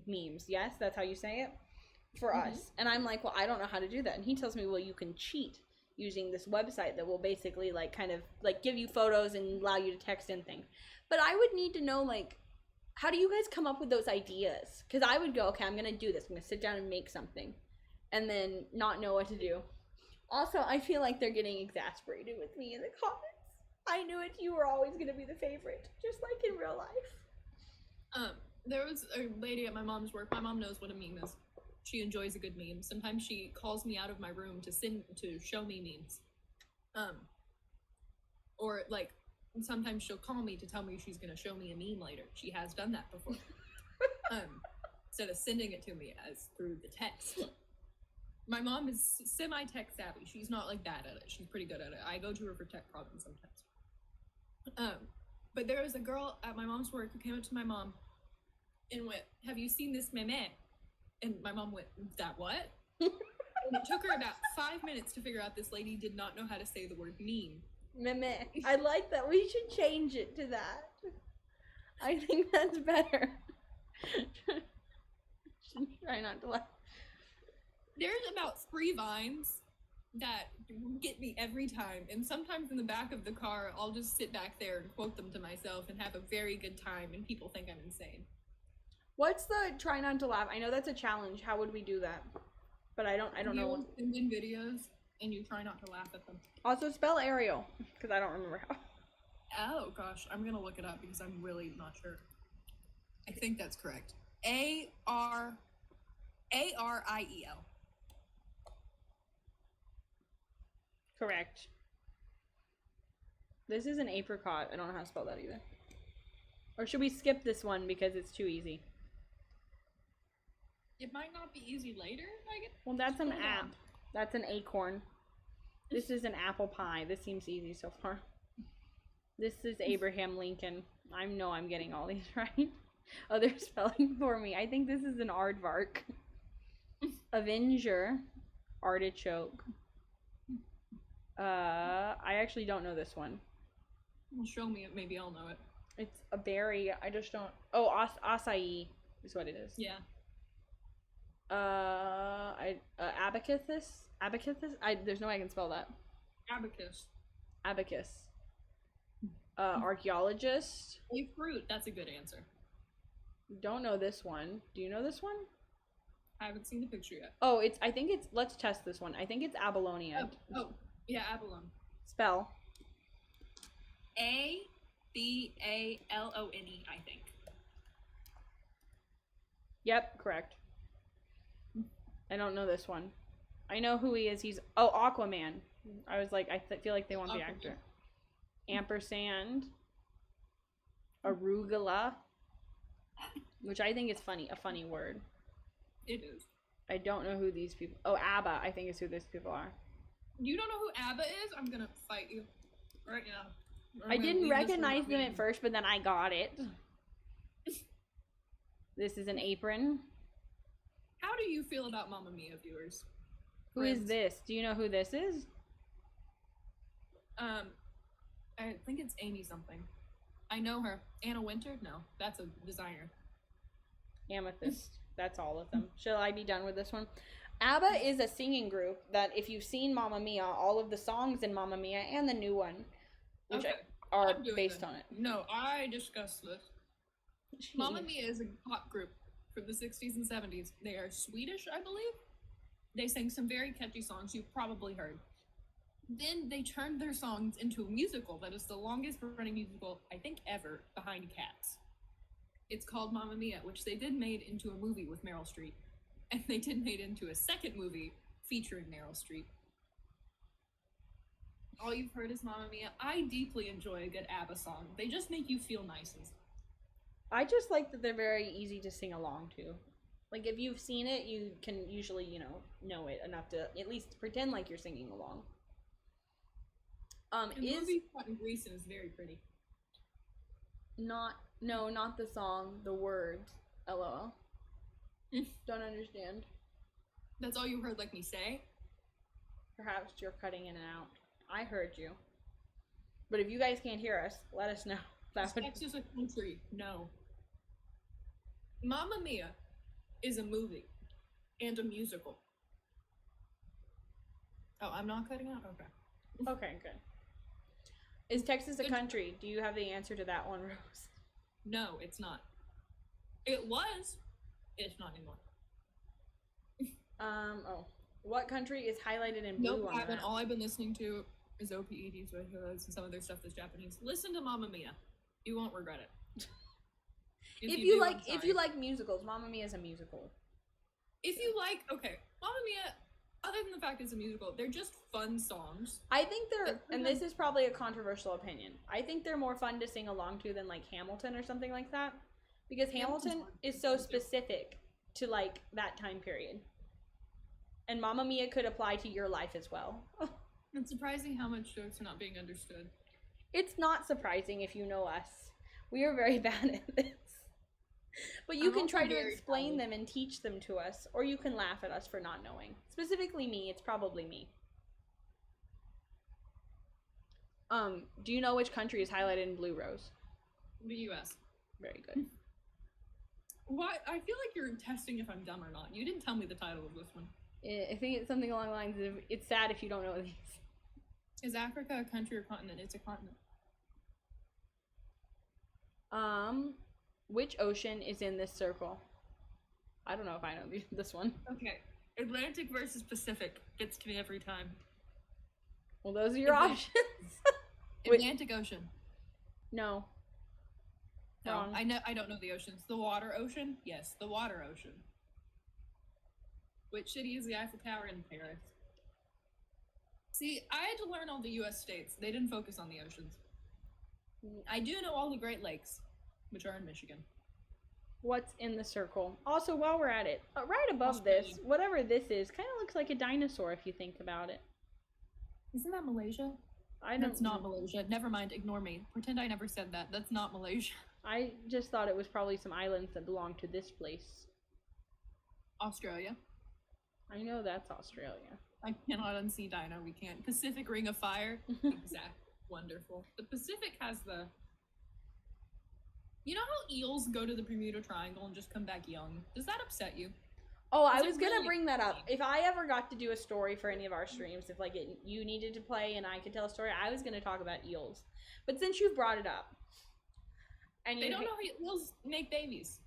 [SPEAKER 1] memes. Yes, that's how you say it for us. And I'm like, well, I don't know how to do that. And he tells me, well, you can cheat using this website that will basically like kind of like give you photos and allow you to text in things. But I would need to know, like, how do you guys come up with those ideas? Because I would go, okay, I'm gonna do this. I'm gonna sit down and make something, and then not know what to do. Also, I feel like they're getting exasperated with me in the comments. I knew it. You were always going to be the favorite, just like in real life.
[SPEAKER 2] There was a lady at my mom's work. My mom knows what a meme is. She enjoys a good meme. Sometimes she calls me out of my room to show me memes. Or like sometimes she'll call me to tell me she's going to show me a meme later. She has done that before. Instead of sending it to me as through the text. My mom is semi-tech savvy. She's not like bad at it. She's pretty good at it. I go to her for tech problems sometimes. But there was a girl at my mom's work who came up to my mom and went, "Have you seen this meme?" And my mom went, "That what?" And it took her about 5 minutes to figure out this lady did not know how to say the word meme.
[SPEAKER 1] Meme. I like that. We should change it to that. I think that's better. Try not to laugh.
[SPEAKER 2] There's about 3 vines that get me every time, and sometimes in the back of the car I'll just sit back there and quote them to myself and have a very good time, and people think I'm insane.
[SPEAKER 1] What's the try not to laugh? I know that's a challenge. How would we do that? But I don't know.
[SPEAKER 2] Send in videos and you try not to laugh at them.
[SPEAKER 1] Also, spell Ariel, because I don't remember how.
[SPEAKER 2] Oh gosh, I'm gonna look it up because I'm really not sure. I think that's correct. Ariel.
[SPEAKER 1] Correct. This is an apricot. I don't know how to spell that either. Or should we skip this one because it's too easy?
[SPEAKER 2] It might not be easy later, I guess.
[SPEAKER 1] Well, that's an
[SPEAKER 2] Hold on.
[SPEAKER 1] app. That's an acorn. This is an apple pie. This seems easy so far. This is Abraham Lincoln. I know I'm getting all these right. Oh, they're spelling for me. I think this is an aardvark. Avenger. Artichoke. I actually don't know this one.
[SPEAKER 2] Well, show me it. Maybe I'll know it.
[SPEAKER 1] It's a berry. I just don't. Oh, acai is what it is.
[SPEAKER 2] Yeah.
[SPEAKER 1] Abacus. Abacus. There's no way I can spell that.
[SPEAKER 2] Abacus.
[SPEAKER 1] Abacus. Archaeologist.
[SPEAKER 2] A fruit. That's a good answer.
[SPEAKER 1] Don't know this one. Do you know this one?
[SPEAKER 2] I haven't seen the picture yet.
[SPEAKER 1] Oh, it's. I think it's. Let's test this one. I think it's Abalone.
[SPEAKER 2] Oh, yeah, abalone.
[SPEAKER 1] Spell.
[SPEAKER 2] Abalone, I think.
[SPEAKER 1] Yep, correct. I don't know this one. I know who he is. He's Aquaman. I was like, feel like they want the
[SPEAKER 2] Aquaman.
[SPEAKER 1] actor. Ampersand. Arugula, which I think is funny. A funny word.
[SPEAKER 2] It is.
[SPEAKER 1] I don't know who these people. Oh, ABBA. I think is who these people are.
[SPEAKER 2] You don't know who ABBA is? I'm gonna fight you right now.
[SPEAKER 1] I didn't recognize them at first, but then I got it. This is an apron.
[SPEAKER 2] How do you feel about Mamma Mia, viewers?
[SPEAKER 1] Who is this? Do you know who this is?
[SPEAKER 2] I think it's Amy something. I know her. Anna Winter? No, that's a designer.
[SPEAKER 1] Amethyst. That's all of them. Shall I be done with this one? ABBA is a singing group that, if you've seen Mamma Mia, all of the songs in Mamma Mia and the new one, which
[SPEAKER 2] Okay,
[SPEAKER 1] are
[SPEAKER 2] I'm doing
[SPEAKER 1] based
[SPEAKER 2] this.
[SPEAKER 1] on it.
[SPEAKER 2] No, I discussed this. Mamma Mia is a pop group from the 60s and 70s. They are Swedish, I believe. They sang some very catchy songs you've probably heard. Then they turned their songs into a musical that is the longest running musical, I think, ever, behind Cats. It's called Mamma Mia, which they did made into a movie with Meryl Streep. And they did made into a second movie featuring Meryl Streep. All you've heard is Mamma Mia. I deeply enjoy a good ABBA song. They just make you feel nice.
[SPEAKER 1] I just like that they're very easy to sing along to. Like, if you've seen it, you can usually, know it enough to at least pretend like you're singing along.
[SPEAKER 2] The movie shot in Greece and is very pretty.
[SPEAKER 1] Not the song, the words. LOL. Don't understand.
[SPEAKER 2] That's all you heard like me say?
[SPEAKER 1] Perhaps you're cutting in and out. I heard you. But if you guys can't hear us, let us know.
[SPEAKER 2] Is Texas a country? No. Mamma Mia is a movie and a musical. Oh, I'm not cutting out? Okay.
[SPEAKER 1] Okay, good. Is Texas a country? Do you have the answer to that one, Rose?
[SPEAKER 2] No, it's not. It was. It's not anymore.
[SPEAKER 1] What country is highlighted in blue
[SPEAKER 2] Nope,
[SPEAKER 1] on
[SPEAKER 2] I haven't.
[SPEAKER 1] that?
[SPEAKER 2] All I've been listening to is OPED, so I realize some of their stuff is Japanese. Listen to Mamma Mia. You won't regret it.
[SPEAKER 1] If
[SPEAKER 2] do,
[SPEAKER 1] you
[SPEAKER 2] I'm sorry.
[SPEAKER 1] like musicals, Mamma Mia is a musical.
[SPEAKER 2] If you like, okay, Mamma Mia, other than the fact it's a musical, they're just fun songs.
[SPEAKER 1] I think and this is probably a controversial opinion, I think they're more fun to sing along to than like Hamilton or something like that. Because Hamilton is so specific to like that time period. And Mamma Mia could apply to your life as well.
[SPEAKER 2] It's surprising how much jokes are not being understood.
[SPEAKER 1] It's not surprising if you know us. We are very bad at this. But you
[SPEAKER 2] I'm
[SPEAKER 1] can
[SPEAKER 2] also
[SPEAKER 1] try to
[SPEAKER 2] very
[SPEAKER 1] explain
[SPEAKER 2] talented.
[SPEAKER 1] them and teach them to us, or you can laugh at us for not knowing. Specifically me, it's probably me. Do you know which country is highlighted in blue, Rose?
[SPEAKER 2] The US.
[SPEAKER 1] Very good.
[SPEAKER 2] What? I feel like you're testing if I'm dumb or not. You didn't tell me the title of this one.
[SPEAKER 1] I think it's something along the lines of, it's sad if you don't know these.
[SPEAKER 2] Is Africa a country or continent? It's a continent.
[SPEAKER 1] Which ocean is in this circle? I don't know if I know this one.
[SPEAKER 2] Okay. Atlantic versus Pacific gets to me every time.
[SPEAKER 1] Well, those are your
[SPEAKER 2] Atlantic-
[SPEAKER 1] options. Wait.
[SPEAKER 2] Atlantic Ocean.
[SPEAKER 1] No.
[SPEAKER 2] No,
[SPEAKER 1] Wrong.
[SPEAKER 2] I don't know the oceans. The water ocean? Yes, the water ocean. Which city is the Eiffel Tower in Paris? See, I had to learn all the US states. They didn't focus on the oceans. I do know all the Great Lakes, which are in Michigan.
[SPEAKER 1] What's in the circle? Also, while we're at it, right above
[SPEAKER 2] Australia.
[SPEAKER 1] this, whatever this is, kind of looks like a dinosaur if you think about it.
[SPEAKER 2] Isn't that Malaysia?
[SPEAKER 1] I don't.
[SPEAKER 2] That's not Malaysia. Never mind, ignore me. Pretend I never said that. That's not Malaysia.
[SPEAKER 1] I just thought it was probably some islands that belong to this place.
[SPEAKER 2] Australia.
[SPEAKER 1] I know that's Australia.
[SPEAKER 2] I cannot unsee Dino. We can't. Pacific Ring of Fire. Exact. Wonderful. The Pacific has the. You know how eels go to the Bermuda Triangle and just come back young? Does that upset you?
[SPEAKER 1] Oh, I
[SPEAKER 2] Is it
[SPEAKER 1] was gonna
[SPEAKER 2] really
[SPEAKER 1] bring that up.
[SPEAKER 2] funny?
[SPEAKER 1] If I ever got to do a story for any of our streams, if like you needed to play and I could tell a story, I was gonna talk about eels. But since you've brought it up, and
[SPEAKER 2] They
[SPEAKER 1] you
[SPEAKER 2] don't know how eels make babies.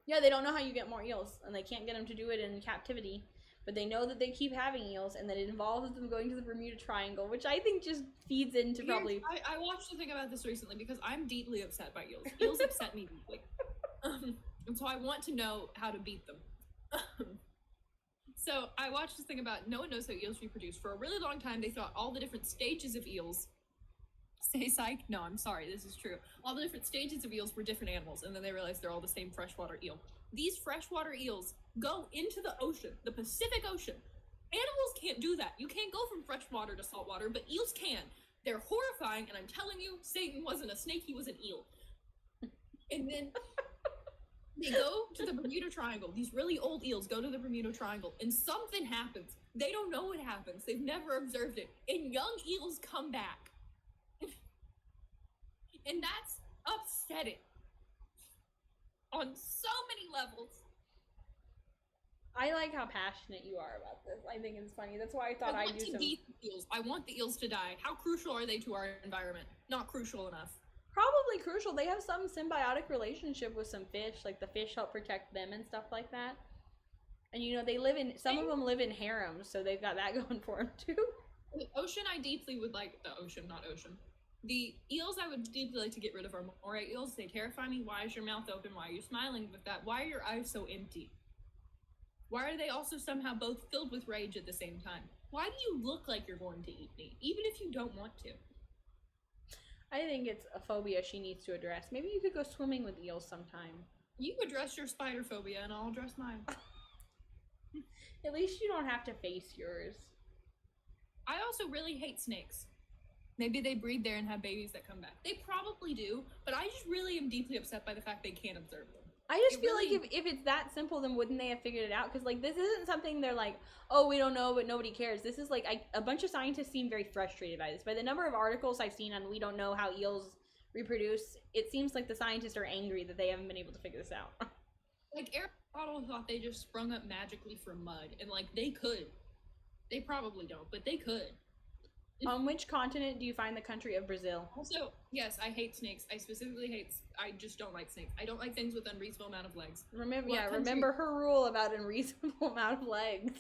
[SPEAKER 1] yeah, they don't know how you get more eels, and they can't get them to do it in captivity. But they know that they keep having eels, and that it involves them going to the Bermuda Triangle, which I think just feeds into probably.
[SPEAKER 2] I watched a thing about this recently because I'm deeply upset by eels. Eels upset me deeply. And so I want to know how to beat them. So I watched this thing about no one knows how eels reproduce. For a really long time, they thought all the different stages of eels. Say psych? No, I'm sorry, this is true. All the different stages of eels were different animals, and then they realized they're all the same freshwater eel. These freshwater eels go into the ocean, the Pacific Ocean. Animals can't do that. You can't go from freshwater to saltwater, but eels can. They're horrifying, and I'm telling you, Satan wasn't a snake, he was an eel. And then they go to the Bermuda Triangle. These really old eels go to the Bermuda Triangle, and something happens. They don't know what happens. They've never observed it. And young eels come back. And that's upsetting. On so many levels.
[SPEAKER 1] I like how passionate you are about this. I think it's funny. That's why I thought
[SPEAKER 2] I
[SPEAKER 1] I'd
[SPEAKER 2] want
[SPEAKER 1] do
[SPEAKER 2] to
[SPEAKER 1] some.
[SPEAKER 2] beat the eels. I want the eels to die. How crucial are they to our environment? Not crucial enough.
[SPEAKER 1] Probably crucial. They have some symbiotic relationship with some fish. Like the fish help protect them and stuff like that. And you know they live in. Some of them live in harems, so they've got that going for them too.
[SPEAKER 2] The ocean, I deeply would like the ocean, not ocean. The eels, I would deeply like to get rid of are moray eels. They terrify me. Why is your mouth open? Why are you smiling with that? Why are your eyes so empty? Why are they also somehow both filled with rage at the same time? Why do you look like you're going to eat me, even if you don't want to?
[SPEAKER 1] I think it's a phobia she needs to address. Maybe you could go swimming with eels sometime.
[SPEAKER 2] You address your spider phobia, and I'll address mine.
[SPEAKER 1] At least you don't have to face yours.
[SPEAKER 2] I also really hate snakes. Maybe they breed there and have babies that come back. They probably do, but I just really am deeply upset by the fact they can't observe them.
[SPEAKER 1] I just
[SPEAKER 2] It
[SPEAKER 1] feel
[SPEAKER 2] really-
[SPEAKER 1] like if it's that simple, then wouldn't they have figured it out? Because like this isn't something they're like, oh, we don't know, but nobody cares. This is like a bunch of scientists seem very frustrated by this. By the number of articles I've seen on we don't know how eels reproduce, it seems like the scientists are angry that they haven't been able to figure this out.
[SPEAKER 2] Like Aristotle thought they just sprung up magically from mud, and like they could. They probably don't, but they could.
[SPEAKER 1] On which continent do you find the country of Brazil?
[SPEAKER 2] Also, yes, I hate snakes. I specifically hate. I just don't like snakes. I don't like things with unreasonable amount of legs.
[SPEAKER 1] Remember,
[SPEAKER 2] What
[SPEAKER 1] yeah,
[SPEAKER 2] country-
[SPEAKER 1] remember her rule about unreasonable amount of legs.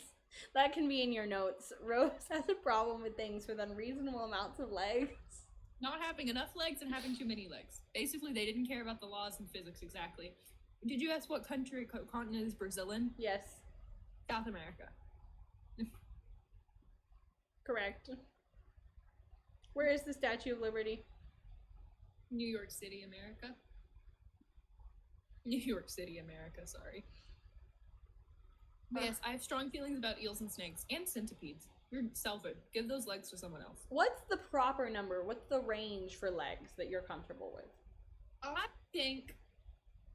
[SPEAKER 1] That can be in your notes. Rose has a problem with things with unreasonable amounts of legs.
[SPEAKER 2] Not having enough legs and having too many legs. Basically, they didn't care about the laws and physics exactly. Did you ask what country continent is Brazil in?
[SPEAKER 1] Yes,
[SPEAKER 2] South America.
[SPEAKER 1] correct. Where is the Statue of Liberty?
[SPEAKER 2] New York City, America. New York City, America, sorry. But yes, I have strong feelings about eels and snakes and centipedes. You're selfish. Give those legs to someone else.
[SPEAKER 1] What's the proper number? What's the range for legs that you're comfortable with?
[SPEAKER 2] I think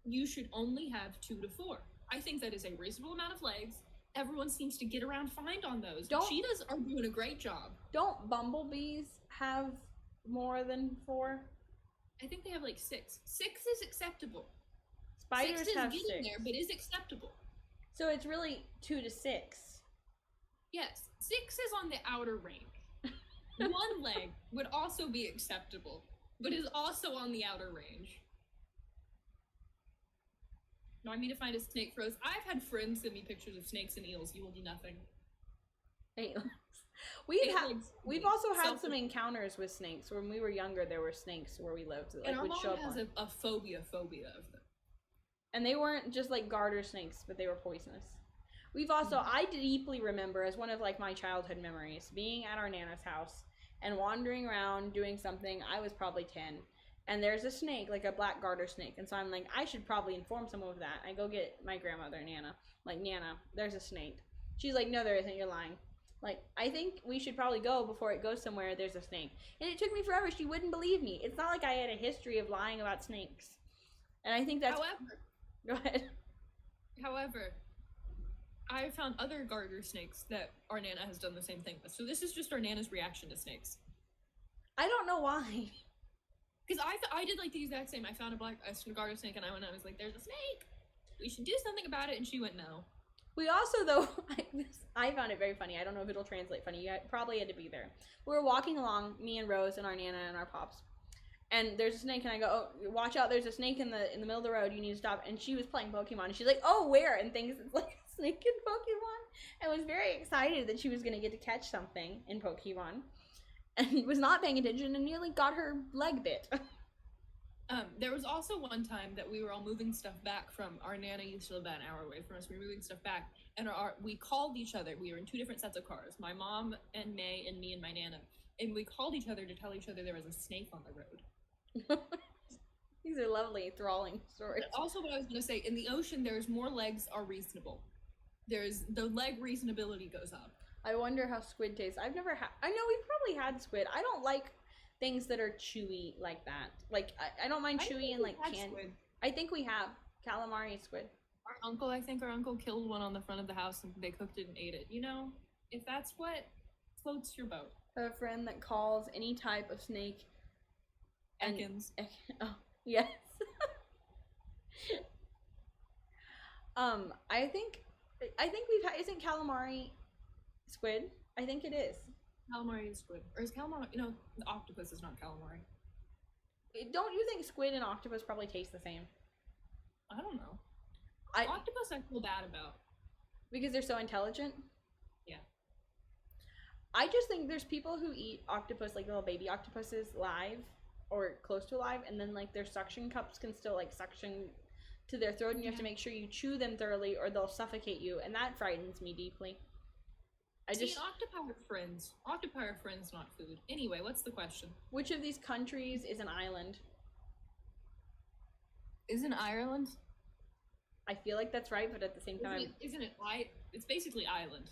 [SPEAKER 2] you should only have 2 to 4. I think that is a reasonable amount of legs. Everyone seems to get around fine on those.
[SPEAKER 1] Don't-
[SPEAKER 2] Cheetahs are doing a great job.
[SPEAKER 1] Don't bumblebees have more than 4?
[SPEAKER 2] I think they have like 6. 6 is acceptable.
[SPEAKER 1] Spiders
[SPEAKER 2] 6 is
[SPEAKER 1] have
[SPEAKER 2] getting
[SPEAKER 1] 6.
[SPEAKER 2] there, but is acceptable.
[SPEAKER 1] So it's really 2 to 6.
[SPEAKER 2] Yes, 6 is on the outer range. 1 leg would also be acceptable, but is also on the outer range. No, I mean to find a snake froze. I've had friends send me pictures of snakes and eels. You will do nothing.
[SPEAKER 1] Hey, We've also had some encounters with snakes. When we were younger, there were snakes where we lived that
[SPEAKER 2] and our
[SPEAKER 1] would show
[SPEAKER 2] mom
[SPEAKER 1] up
[SPEAKER 2] has
[SPEAKER 1] on.
[SPEAKER 2] a phobia of them.
[SPEAKER 1] And they weren't just like garter snakes, but they were poisonous. We've also, I deeply remember as one of like my childhood memories, being at our Nana's house and wandering around doing something. I was probably 10. And there's a snake, like a black garter snake. And so I'm like, I should probably inform someone of that. I go get my grandmother, Nana. Like, Nana, there's a snake. She's like, no, there isn't. You're lying. Like, I think we should probably go before it goes somewhere. There's a snake. And it took me forever. She wouldn't believe me. It's not like I had a history of lying about snakes. And I think that's...
[SPEAKER 2] However...
[SPEAKER 1] Go ahead.
[SPEAKER 2] However, I found other garter snakes that our Nana has done the same thing with. So this is just our Nana's reaction to snakes.
[SPEAKER 1] I don't know why.
[SPEAKER 2] Because I did like the exact same. I found a garter snake and I went and I was like, there's a snake. We should do something about it. And she went, no.
[SPEAKER 1] We also, though, I found it very funny. I don't know if it'll translate funny. You probably had to be there. We were walking along, me and Rose and our Nana and our pops. And there's a snake, and I go, oh, watch out, there's a snake in the middle of the road, you need to stop. And she was playing Pokemon, and she's like, oh, where? And thinks it's like a snake in Pokemon. And was very excited that she was going to get to catch something in Pokemon. And was not paying attention and nearly got her leg bit.
[SPEAKER 2] There was also one time that we were all moving stuff back from, our Nana used to live about an hour away from us, we were moving stuff back, and we called each other. We were in two different sets of cars, my mom and May, and me and my Nana. And we called each other to tell each other there was a snake on the road.
[SPEAKER 1] These are lovely, enthralling stories.
[SPEAKER 2] Also, what I was going to say, in the ocean, there's more legs are reasonable. The leg reasonability goes up.
[SPEAKER 1] I wonder how squid tastes. I've never had. I know we've probably had squid. I don't like things that are chewy like that. Like I don't mind chewy and like canned. I think we have calamari squid.
[SPEAKER 2] Our uncle killed one on the front of the house and they cooked it and ate it. You know, if that's what floats your boat.
[SPEAKER 1] I have a friend that calls any type of snake
[SPEAKER 2] Ekans.
[SPEAKER 1] Oh yes. I think we've had. Isn't calamari squid? I think it is.
[SPEAKER 2] Calamari is squid. Or is calamari, the octopus is not calamari.
[SPEAKER 1] Don't you think squid and octopus probably taste the same?
[SPEAKER 2] I don't know. Octopus I feel bad about.
[SPEAKER 1] Because they're so intelligent?
[SPEAKER 2] Yeah.
[SPEAKER 1] I just think there's people who eat octopus, like little baby octopuses, live or close to alive, and then like their suction cups can still like suction to their throat, and you have to make sure you chew them thoroughly or they'll suffocate you, and that frightens me deeply.
[SPEAKER 2] Octopi are friends. Octopi are friends, not food. Anyway, what's the question?
[SPEAKER 1] Which of these countries is an island?
[SPEAKER 2] Isn't Ireland?
[SPEAKER 1] I feel like that's right, but at the same time...
[SPEAKER 2] Isn't it right? It's basically island.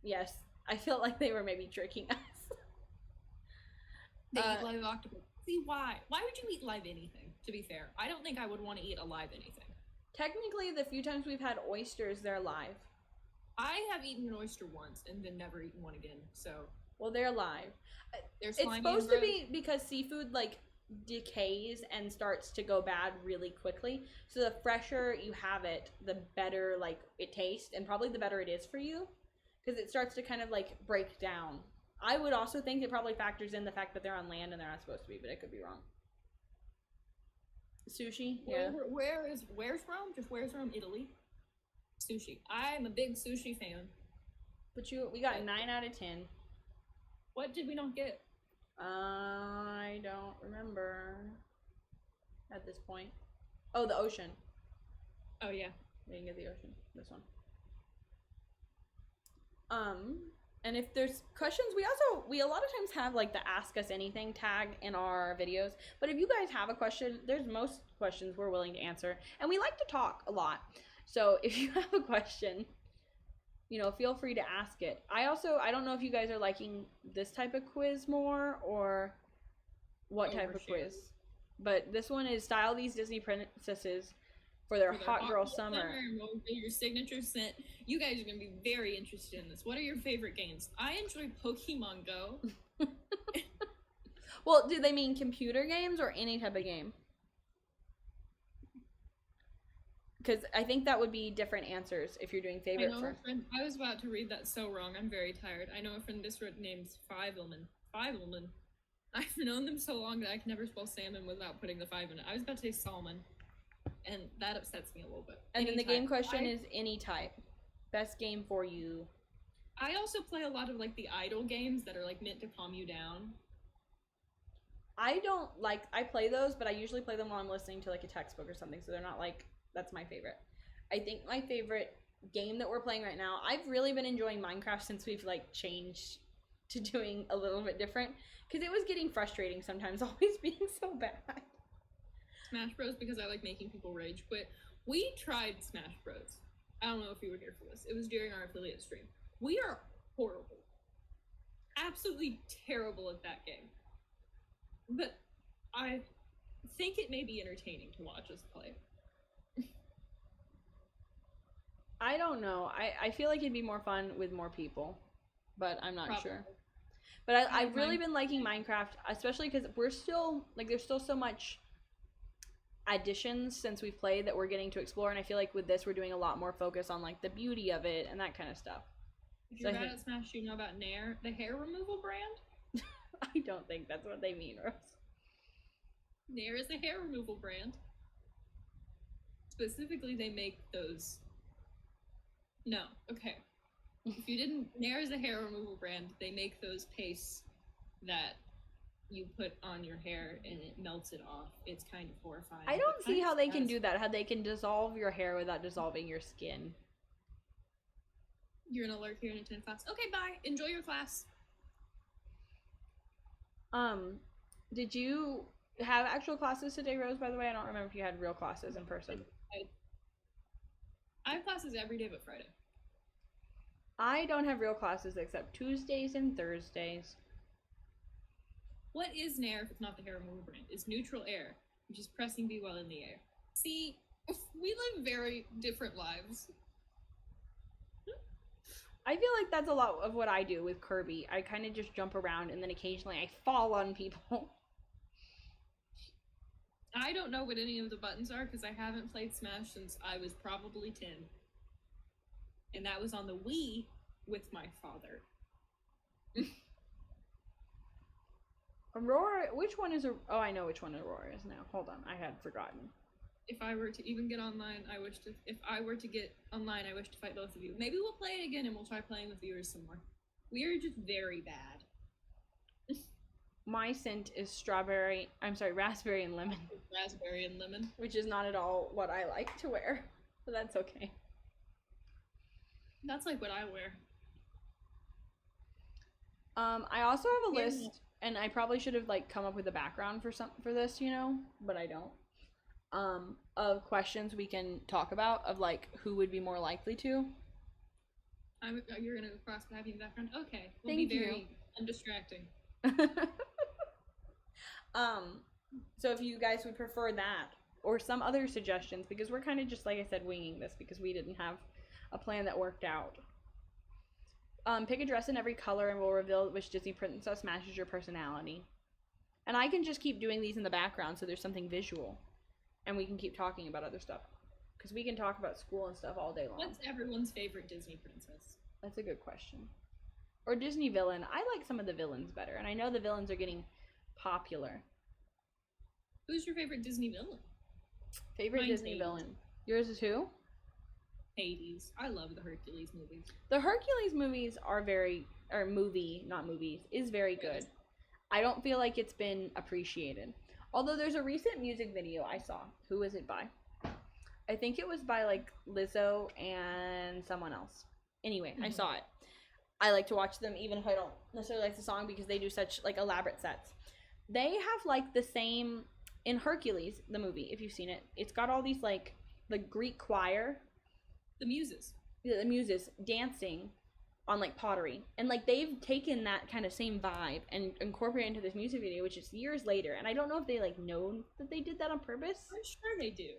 [SPEAKER 1] Yes. I feel like they were maybe tricking us.
[SPEAKER 2] They eat live octopus. See, why? Why would you eat live anything, to be fair? I don't think I would want to eat a live anything.
[SPEAKER 1] Technically, the few times we've had oysters, they're live.
[SPEAKER 2] I have eaten an oyster once and then never eaten one again, so...
[SPEAKER 1] Well, they're live.
[SPEAKER 2] It's
[SPEAKER 1] supposed to be because seafood, like, decays and starts to go bad really quickly. So the fresher you have it, the better, like, it tastes, and probably the better it is for you. Because it starts to kind of, like, break down. I would also think it probably factors in the fact that they're on land and they're not supposed to be, but I could be wrong. Sushi? Yeah.
[SPEAKER 2] Where's Rome? Just where's Rome? Italy? Sushi. I'm a big sushi fan.
[SPEAKER 1] But we got 9 out of 10.
[SPEAKER 2] What did we not get?
[SPEAKER 1] I don't remember at this point. Oh, the ocean.
[SPEAKER 2] Oh yeah.
[SPEAKER 1] We didn't get the ocean. This one. And if there's questions, we a lot of times have like the ask us anything tag in our videos. But if you guys have a question, there's most questions we're willing to answer. And we like to talk a lot. So if you have a question, feel free to ask it. I don't know if you guys are liking this type of quiz more or what type of quiz. But this one is style these Disney princesses for their hot girl summer.
[SPEAKER 2] Your signature scent. You guys are going to be very interested in this. What are your favorite games? I enjoy Pokemon Go.
[SPEAKER 1] Well, do they mean computer games or any type of game? Because I think that would be different answers if you're doing favorite first.
[SPEAKER 2] I was about to read that so wrong. I'm very tired. I know a friend named Fivelman. I've known them so long that I can never spell salmon without putting the 5 in it. I was about to say salmon, and that upsets me a little bit.
[SPEAKER 1] And then the game question is any type. Best game for you.
[SPEAKER 2] I also play a lot of like the idle games that are like meant to calm you down.
[SPEAKER 1] I don't like, I play those, but I usually play them while I'm listening to like a textbook or something, so they're not like, that's my favorite. I think my favorite game that we're playing right now, I've really been enjoying Minecraft since we've like changed to doing a little bit different, because it was getting frustrating sometimes always being so bad.
[SPEAKER 2] Smash Bros because I like making people rage quit. We tried Smash Bros. I don't know if you were here for this. It was during our affiliate stream. We are horrible. Absolutely terrible at that game. But I think it may be entertaining to watch us play.
[SPEAKER 1] I don't know. I feel like it'd be more fun with more people, but I'm not
[SPEAKER 2] Probably.
[SPEAKER 1] sure. But I've really
[SPEAKER 2] Minecraft.
[SPEAKER 1] been liking Minecraft, especially because we're still, like, there's still so much additions since we've played that we're getting to explore, and I feel like with this we're doing a lot more focus on like the beauty of it and that kind of stuff.
[SPEAKER 2] If
[SPEAKER 1] So
[SPEAKER 2] you're
[SPEAKER 1] I
[SPEAKER 2] bad
[SPEAKER 1] think-
[SPEAKER 2] at Smash, you know about Nair, the hair removal brand?
[SPEAKER 1] I don't think that's what they mean, Rose.
[SPEAKER 2] Nair is a hair removal brand. Specifically, they make those. No, okay. If you didn't, Nair is a hair removal brand. They make those pastes that you put on your hair and it melts it off. It's kind of horrifying.
[SPEAKER 1] I don't
[SPEAKER 2] but
[SPEAKER 1] see
[SPEAKER 2] kind
[SPEAKER 1] how
[SPEAKER 2] of
[SPEAKER 1] they can do
[SPEAKER 2] satisfying.
[SPEAKER 1] that, how they can dissolve your hair without dissolving your skin.
[SPEAKER 2] You're gonna lurk here in a 10 class. Okay, bye. Enjoy your class.
[SPEAKER 1] Did you have actual classes today, Rose, by the way? I don't remember if you had real classes in person.
[SPEAKER 2] I have classes every day but Friday.
[SPEAKER 1] I don't have real classes except Tuesdays and Thursdays.
[SPEAKER 2] What is Nair if it's not the hair removal brand? It's neutral air, which is pressing B while in the air. See, we live very different lives.
[SPEAKER 1] I feel like that's a lot of what I do with Kirby. I kind of just jump around and then occasionally I fall on people.
[SPEAKER 2] I don't know what any of the buttons are because I haven't played Smash since I was probably 10. And that was on the Wii with my father.
[SPEAKER 1] Aurora, which one is oh, I know which one Aurora is now. Hold on, I had forgotten.
[SPEAKER 2] If I were to even get online, if I were to get online, I wish to fight both of you. Maybe we'll play it again and we'll try playing with viewers some more. We are just very bad.
[SPEAKER 1] My scent is raspberry and lemon,
[SPEAKER 2] Raspberry and lemon.
[SPEAKER 1] which is not at all what I like to wear, but that's okay.
[SPEAKER 2] That's like what I wear.
[SPEAKER 1] I also have a
[SPEAKER 2] Yeah.
[SPEAKER 1] list, and I probably should have like come up with a background for this, but I don't. Of questions we can talk about of like who would be more likely to.
[SPEAKER 2] You're gonna cross having background. Okay,
[SPEAKER 1] Thank
[SPEAKER 2] be
[SPEAKER 1] you.
[SPEAKER 2] very undistracting.
[SPEAKER 1] So if you guys would prefer that or some other suggestions, because we're kind of just, like I said, winging this because we didn't have a plan that worked out. Pick a dress in every color and we'll reveal which Disney princess matches your personality. And I can just keep doing these in the background so there's something visual. And we can keep talking about other stuff. Because we can talk about school and stuff all day long.
[SPEAKER 2] What's everyone's favorite Disney princess?
[SPEAKER 1] That's a good question. Or Disney villain. I like some of the villains better. And I know the villains are getting popular.
[SPEAKER 2] Who's your favorite Disney villain?
[SPEAKER 1] Favorite
[SPEAKER 2] Mine's
[SPEAKER 1] Disney
[SPEAKER 2] Hades.
[SPEAKER 1] villain. Yours is who?
[SPEAKER 2] Hades. I love the Hercules movies.
[SPEAKER 1] The Hercules movies are not movies, is very good.
[SPEAKER 2] Yes.
[SPEAKER 1] I don't feel like it's been appreciated. Although there's a recent music video I saw. Who was it by? I think it was by like Lizzo and someone else. Anyway, I
[SPEAKER 2] Mhm.
[SPEAKER 1] saw it. I like to watch them even if I don't necessarily like the song because they do such like elaborate sets. They have like the same in Hercules, the movie, if you've seen it. It's got all these like the Greek choir,
[SPEAKER 2] The Muses.
[SPEAKER 1] the muses dancing on like pottery, and like they've taken that kind of same vibe and incorporated into this music video, which is years later. And I don't know if they like know that they did that on purpose.
[SPEAKER 2] I'm sure they do.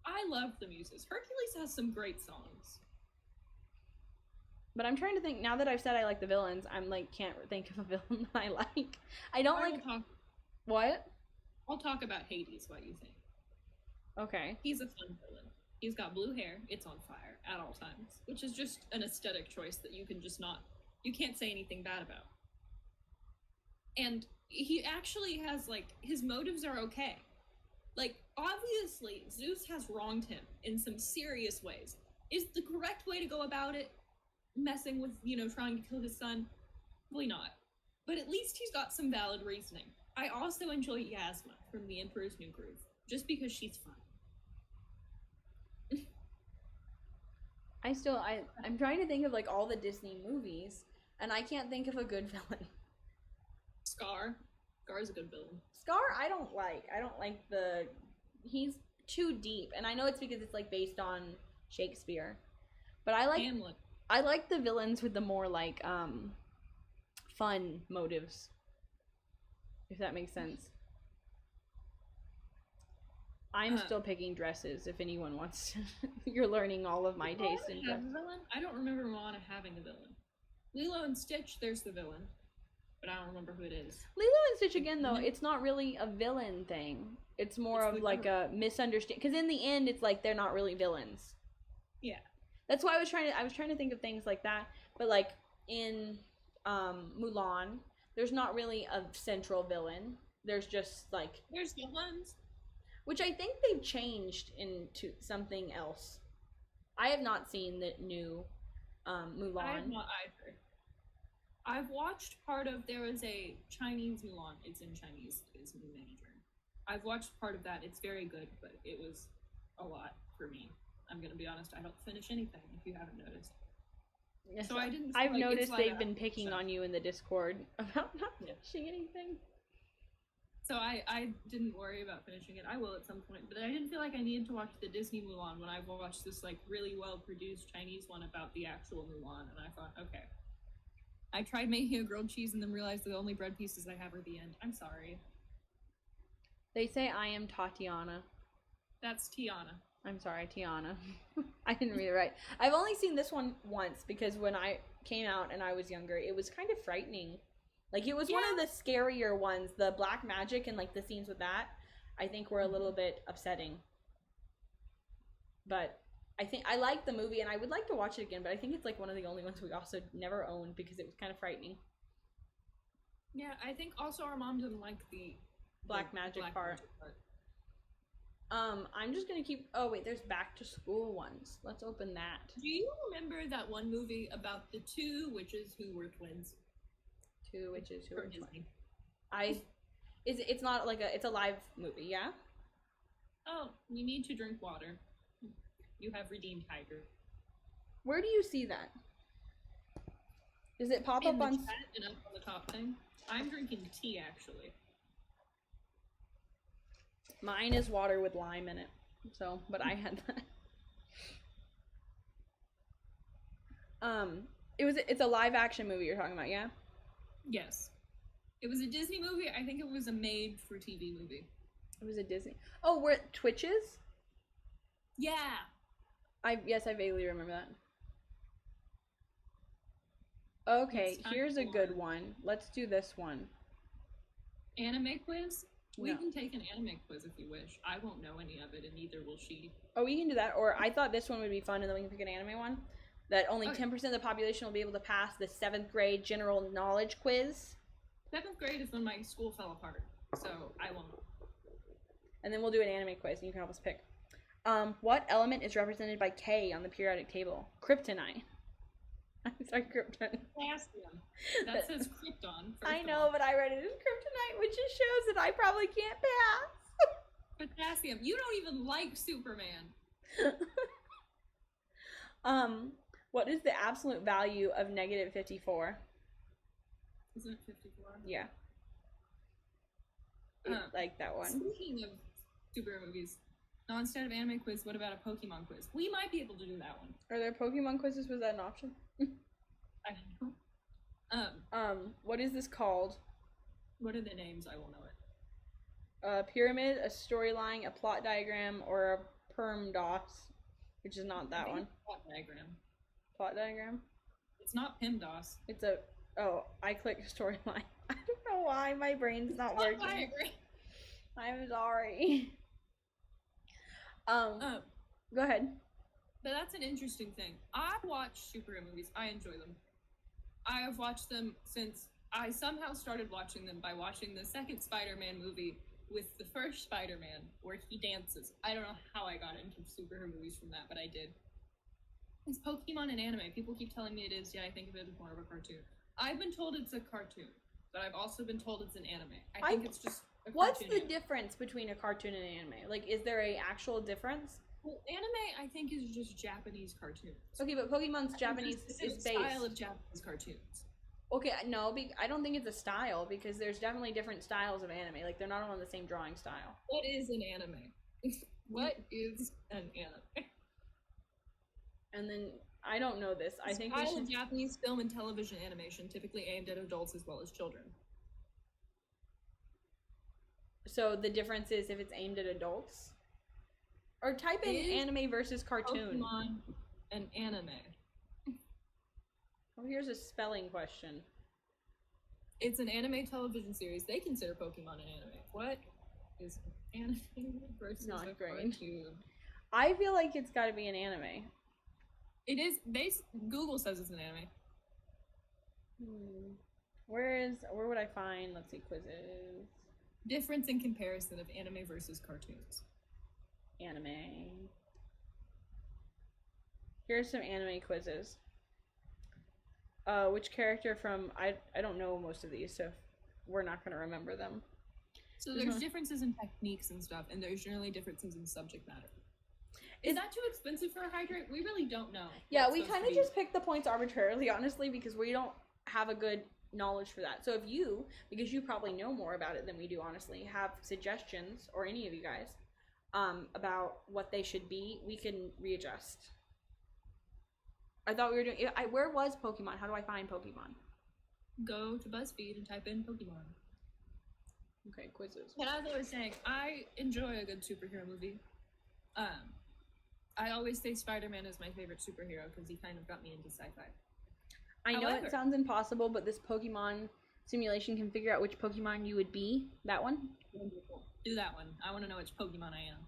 [SPEAKER 2] I love the Muses. Hercules has some great songs.
[SPEAKER 1] But I'm trying to think now that I've said I like the villains. I'm like can't think of a villain that I like. I don't like what.
[SPEAKER 2] I'll talk about Hades while you think.
[SPEAKER 1] Okay.
[SPEAKER 2] He's a fun villain. He's got blue hair. It's on fire at all times, which is just an aesthetic choice that you can't say anything bad about. And he actually has, like, his motives are okay. Like, obviously, Zeus has wronged him in some serious ways. Is the correct way to go about it? messing with, trying to kill his son. Probably not. But at least he's got some valid reasoning. I also enjoy Yasma from The Emperor's New Groove, just because she's fun.
[SPEAKER 1] I'm trying to think of like all the Disney movies, and I can't think of a good villain.
[SPEAKER 2] Scar. Scar's a good villain.
[SPEAKER 1] Scar, I don't like. I don't like he's too deep, and I know it's because it's like based on Shakespeare, but
[SPEAKER 2] Hamlet.
[SPEAKER 1] I like the villains with the more like fun motives, if that makes sense. I'm still picking dresses. If anyone wants, you're learning all of my taste in dresses.
[SPEAKER 2] Villain? I don't remember Moana having a villain. Lilo and Stitch, there's the villain, but I don't remember who it is.
[SPEAKER 1] Lilo and Stitch again, though, it's not really a villain thing. It's more of like a misunderstanding. Because in the end, it's like they're not really villains.
[SPEAKER 2] Yeah.
[SPEAKER 1] That's why I was trying to think of things like that. But like in Mulan, there's not really a central villain. There's just like
[SPEAKER 2] there's villains,
[SPEAKER 1] which I think they've changed into something else. I have not seen the new Mulan.
[SPEAKER 2] I have not either. I've watched part of, there was a Chinese Mulan. It's in Chinese. It's in Mandarin. I've watched part of that. It's very good, but it was a lot for me. I'm gonna be honest. I don't finish anything if you haven't noticed.
[SPEAKER 1] Yes,
[SPEAKER 2] so I didn't.
[SPEAKER 1] I've noticed they've been picking on you in the Discord about not finishing anything.
[SPEAKER 2] So I didn't worry about finishing it. I will at some point, but I didn't feel like I needed to watch the Disney Mulan when I've watched this like really well produced Chinese one about the actual Mulan, and I thought, okay. I tried making a grilled cheese and then realized the only bread pieces I have are the end. I'm sorry.
[SPEAKER 1] They say I am Tatiana.
[SPEAKER 2] That's Tiana.
[SPEAKER 1] I'm sorry, Tiana. I didn't read it right. I've only seen this one once because when I came out and I was younger, it was kind of frightening. Like, it was one of the scarier ones. The black magic and, like, the scenes with that, I think were a little bit upsetting. But I think I like the movie, and I would like to watch it again, but I think it's, like, one of the only ones we also never owned because it was kind of frightening.
[SPEAKER 2] Yeah, I think also our mom didn't like the
[SPEAKER 1] black magic part. I'm just gonna keep. Oh wait, there's back to school ones. Let's open that.
[SPEAKER 2] Do you remember that one movie about the two witches who were twins?
[SPEAKER 1] Two witches who were twins. It's not like it's a live movie, yeah?
[SPEAKER 2] Oh, you need to drink water. You have redeemed Tiger.
[SPEAKER 1] Where do you see that? Does it pop
[SPEAKER 2] up
[SPEAKER 1] on
[SPEAKER 2] chat and up on the top thing? I'm drinking tea actually.
[SPEAKER 1] Mine is water with lime in it. So, but I had that. It's a live action movie you're talking about, yeah?
[SPEAKER 2] Yes. It was a Disney movie. I think it was a made for TV movie.
[SPEAKER 1] It was a Disney. Oh, where it twitches?
[SPEAKER 2] Yeah.
[SPEAKER 1] Yes, I vaguely remember that. Okay, here's a good one. Let's do this one.
[SPEAKER 2] Anime quiz? We can take an anime quiz if you wish. I won't know any of it, and neither will she.
[SPEAKER 1] Oh, we can do that. Or I thought this one would be fun, and then we can pick an anime one. That only 10% of the population will be able to pass the 7th grade general knowledge quiz.
[SPEAKER 2] 7th grade is when my school fell apart, so I won't.
[SPEAKER 1] And then we'll do an anime quiz, and you can help us pick. What element is represented by K on the periodic table? Kryptonite. I'm sorry, Krypton.
[SPEAKER 2] Potassium. That says Krypton.
[SPEAKER 1] I know, but I read it as Kryptonite, which just shows that I probably can't pass.
[SPEAKER 2] Potassium. You don't even like Superman.
[SPEAKER 1] What is the absolute value of negative 54?
[SPEAKER 2] Isn't it 54?
[SPEAKER 1] Yeah. Like that one.
[SPEAKER 2] Speaking of superhero movies, instead of anime quiz, what about a Pokemon quiz? We might be able to do that one.
[SPEAKER 1] Are there Pokemon quizzes? Was that an option?
[SPEAKER 2] I don't know.
[SPEAKER 1] What is this called?
[SPEAKER 2] What are the names? I will know it.
[SPEAKER 1] A pyramid, a storyline, a plot diagram, or a PEMDAS, which is not that one.
[SPEAKER 2] Plot diagram.
[SPEAKER 1] Plot diagram?
[SPEAKER 2] It's not PEMDAS.
[SPEAKER 1] It's a... Oh, I clicked storyline. I don't know why my brain's not working.
[SPEAKER 2] Diagram.
[SPEAKER 1] I'm sorry. Go ahead.
[SPEAKER 2] But that's an interesting thing. I watch superhero movies. I enjoy them. I have watched them since I somehow started watching them by watching the second Spider-Man movie with the first Spider-Man where he dances. I don't know how I got into superhero movies from that, but I did. Is Pokemon an anime? People keep telling me it is. Yeah, I think of it as more of a cartoon. I've been told it's a cartoon, but I've also been told it's an anime. I think it's just a
[SPEAKER 1] What's
[SPEAKER 2] cartoon
[SPEAKER 1] the
[SPEAKER 2] anime.
[SPEAKER 1] difference between a cartoon and an anime? Like, is there a actual difference?
[SPEAKER 2] Well, anime, I think, is just Japanese cartoons.
[SPEAKER 1] Okay, but Pokemon's
[SPEAKER 2] I think
[SPEAKER 1] Japanese
[SPEAKER 2] there's a
[SPEAKER 1] is
[SPEAKER 2] specific
[SPEAKER 1] based.
[SPEAKER 2] style of Japanese cartoons.
[SPEAKER 1] Okay, no, I don't think it's a style because there's definitely different styles of anime. Like, they're not all on the same drawing style.
[SPEAKER 2] What is an anime? What is an anime?
[SPEAKER 1] And then I don't know this. I think we
[SPEAKER 2] Style of
[SPEAKER 1] should.
[SPEAKER 2] Japanese film and television animation, typically aimed at adults as well as children.
[SPEAKER 1] So the difference is if it's aimed at adults, or type in
[SPEAKER 2] Is
[SPEAKER 1] anime versus cartoon.
[SPEAKER 2] Pokemon, an anime.
[SPEAKER 1] Oh, here's a spelling question.
[SPEAKER 2] It's an anime television series. They consider Pokemon an anime. What is anime versus
[SPEAKER 1] Not
[SPEAKER 2] a
[SPEAKER 1] great.
[SPEAKER 2] cartoon?
[SPEAKER 1] I feel like it's got to be an anime.
[SPEAKER 2] It is. Google says it's an anime.
[SPEAKER 1] Where would I find? Let's see, quizzes.
[SPEAKER 2] Difference in comparison of anime versus cartoons.
[SPEAKER 1] Anime. Here's some anime quizzes. Which character from I don't know most of these, so we're not gonna remember them.
[SPEAKER 2] So there's differences in techniques and stuff, and there's generally differences in subject matter. Is that too expensive for a hydrate? We really don't know.
[SPEAKER 1] Yeah, we kind of just picked the points arbitrarily, honestly, because we don't have a good knowledge for that. So if you, because you probably know more about it than we do, honestly, have suggestions, or any of you guys, about what they should be, we can readjust. I thought we were doing. Where was Pokemon? How do I find Pokemon?
[SPEAKER 2] Go to BuzzFeed and type in Pokemon.
[SPEAKER 1] Okay, quizzes.
[SPEAKER 2] And as I was saying, I enjoy a good superhero movie. I always say Spider-Man is my favorite superhero because he kind of got me into sci-fi.
[SPEAKER 1] I know
[SPEAKER 2] However-
[SPEAKER 1] it sounds impossible, but this Pokemon simulation can figure out which Pokemon you would be. That one?
[SPEAKER 2] Wonderful. Do that one. I want to know which Pokemon I am.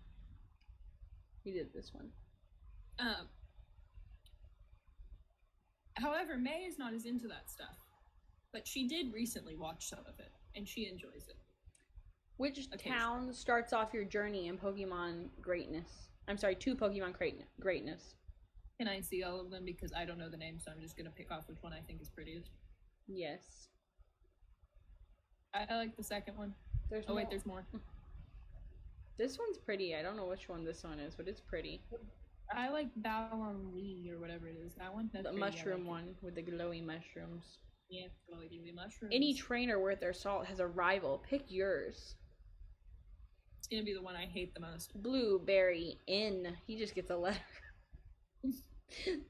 [SPEAKER 1] You did this one.
[SPEAKER 2] However, May is not as into that stuff, but she did recently watch some of it, and she enjoys it.
[SPEAKER 1] Which
[SPEAKER 2] Okay.
[SPEAKER 1] town starts off your journey in Pokemon greatness? I'm sorry, to Pokemon greatness.
[SPEAKER 2] Can I see all of them? Because I don't know the name, so I'm just going to pick off which one I think is prettiest.
[SPEAKER 1] Yes.
[SPEAKER 2] I like the second one.
[SPEAKER 1] There's
[SPEAKER 2] Oh, wait,
[SPEAKER 1] more.
[SPEAKER 2] there's more.
[SPEAKER 1] This one's pretty. I don't know which one this one is, but it's pretty.
[SPEAKER 2] I like Bowlonlee or whatever it is. That one? That's
[SPEAKER 1] The
[SPEAKER 2] pretty. I
[SPEAKER 1] mushroom
[SPEAKER 2] like it.
[SPEAKER 1] one with the glowy mushrooms.
[SPEAKER 2] Yeah, glowy mushrooms.
[SPEAKER 1] Any trainer worth their salt has a rival. Pick yours.
[SPEAKER 2] It's going to be the one I hate the most.
[SPEAKER 1] Blueberry N. He just gets a letter.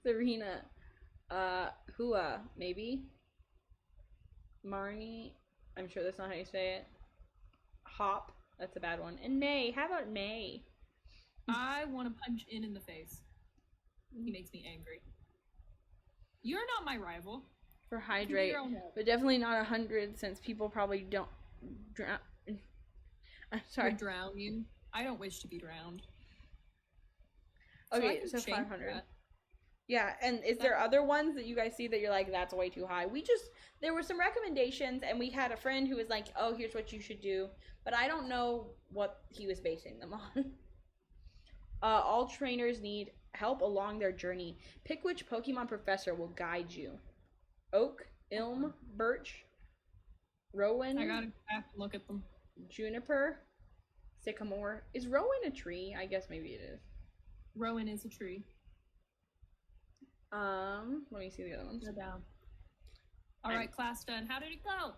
[SPEAKER 1] Serena. Hua, maybe? Marnie. I'm sure that's not how you say it. Hop. That's a bad one. And May. How about May?
[SPEAKER 2] I want to punch in the face. He makes me angry. You're not my rival.
[SPEAKER 1] For
[SPEAKER 2] You do
[SPEAKER 1] hydrate.
[SPEAKER 2] your own help.
[SPEAKER 1] But definitely not 100 since people probably don't drown. I'm sorry.
[SPEAKER 2] Or drown you. I don't wish to be drowned. I
[SPEAKER 1] Okay,
[SPEAKER 2] can
[SPEAKER 1] so
[SPEAKER 2] change
[SPEAKER 1] 500.
[SPEAKER 2] that.
[SPEAKER 1] Yeah, and is there other ones that you guys see that you're like, that's way too high? There were some recommendations, and we had a friend who was like, oh, here's what you should do. But I don't know what he was basing them on. All trainers need help along their journey. Pick which Pokemon professor will guide you. Oak, Ilm, Birch, Rowan,
[SPEAKER 2] I have to look at them.
[SPEAKER 1] Juniper, Sycamore. Is Rowan a tree? I guess maybe it is.
[SPEAKER 2] Rowan is a tree.
[SPEAKER 1] Let me see the other ones.
[SPEAKER 2] Go down. All right, class done. How did it go?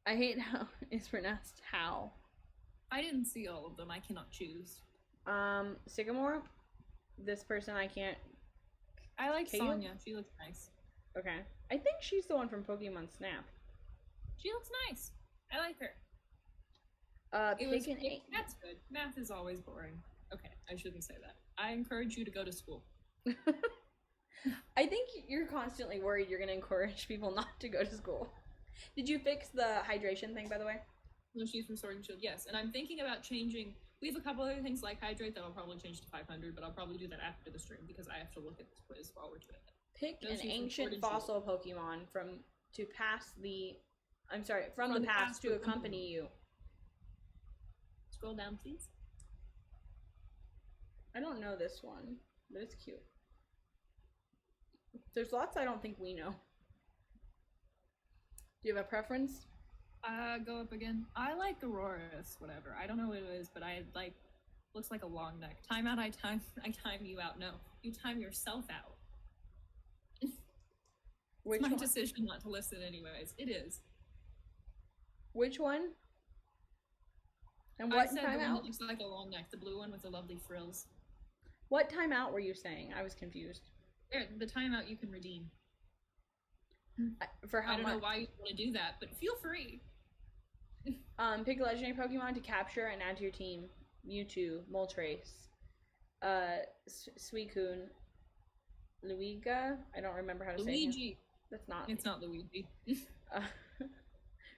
[SPEAKER 1] I hate how it's pronounced how.
[SPEAKER 2] I didn't see all of them. I cannot choose.
[SPEAKER 1] Sycamore. This person I can't.
[SPEAKER 2] I like
[SPEAKER 1] Can you?
[SPEAKER 2] Sonya. She looks nice.
[SPEAKER 1] Okay, I think she's the one from Pokemon Snap.
[SPEAKER 2] She looks nice. I like her.
[SPEAKER 1] Pick an eight.
[SPEAKER 2] That's good. Math is always boring. Okay, I shouldn't say that. I encourage you to go to school.
[SPEAKER 1] I think you're constantly worried you're gonna encourage people not to go to school. Did you fix the hydration thing, by the way?
[SPEAKER 2] No, she's from Sword and Shield. Yes, and I'm thinking about changing. We have a couple other things like hydrate that I'll probably change to 500, but I'll probably do that after the stream because I have to look at this quiz while we're doing it.
[SPEAKER 1] Pick
[SPEAKER 2] No,
[SPEAKER 1] an
[SPEAKER 2] she's from Sword
[SPEAKER 1] ancient
[SPEAKER 2] and
[SPEAKER 1] fossil Pokemon from the past to accompany you.
[SPEAKER 2] Scroll down, please.
[SPEAKER 1] I don't know this one. but it's cute. There's lots I don't think we know. Do you have a preference?
[SPEAKER 2] Go up again. I like Aurora's, whatever. I don't know what it is, but I like looks like a long neck. Time out, I time you out. No. You time yourself out.
[SPEAKER 1] Which
[SPEAKER 2] It's my
[SPEAKER 1] one?
[SPEAKER 2] decision not to listen anyways. It is.
[SPEAKER 1] Which one? And
[SPEAKER 2] I
[SPEAKER 1] what
[SPEAKER 2] said the one
[SPEAKER 1] timeout?
[SPEAKER 2] that looks like a long neck, the blue one with the lovely frills.
[SPEAKER 1] What timeout were you saying? I was confused.
[SPEAKER 2] There, the timeout you can redeem.
[SPEAKER 1] For how
[SPEAKER 2] I don't
[SPEAKER 1] much?
[SPEAKER 2] know why you want to do that, but feel free.
[SPEAKER 1] Pick a legendary Pokemon to capture and add to your team. Mewtwo, Moltres, Suicune, Luigia. I don't remember how to say it.
[SPEAKER 2] Luigi.
[SPEAKER 1] That's not.
[SPEAKER 2] It's not Luigi.
[SPEAKER 1] Uh,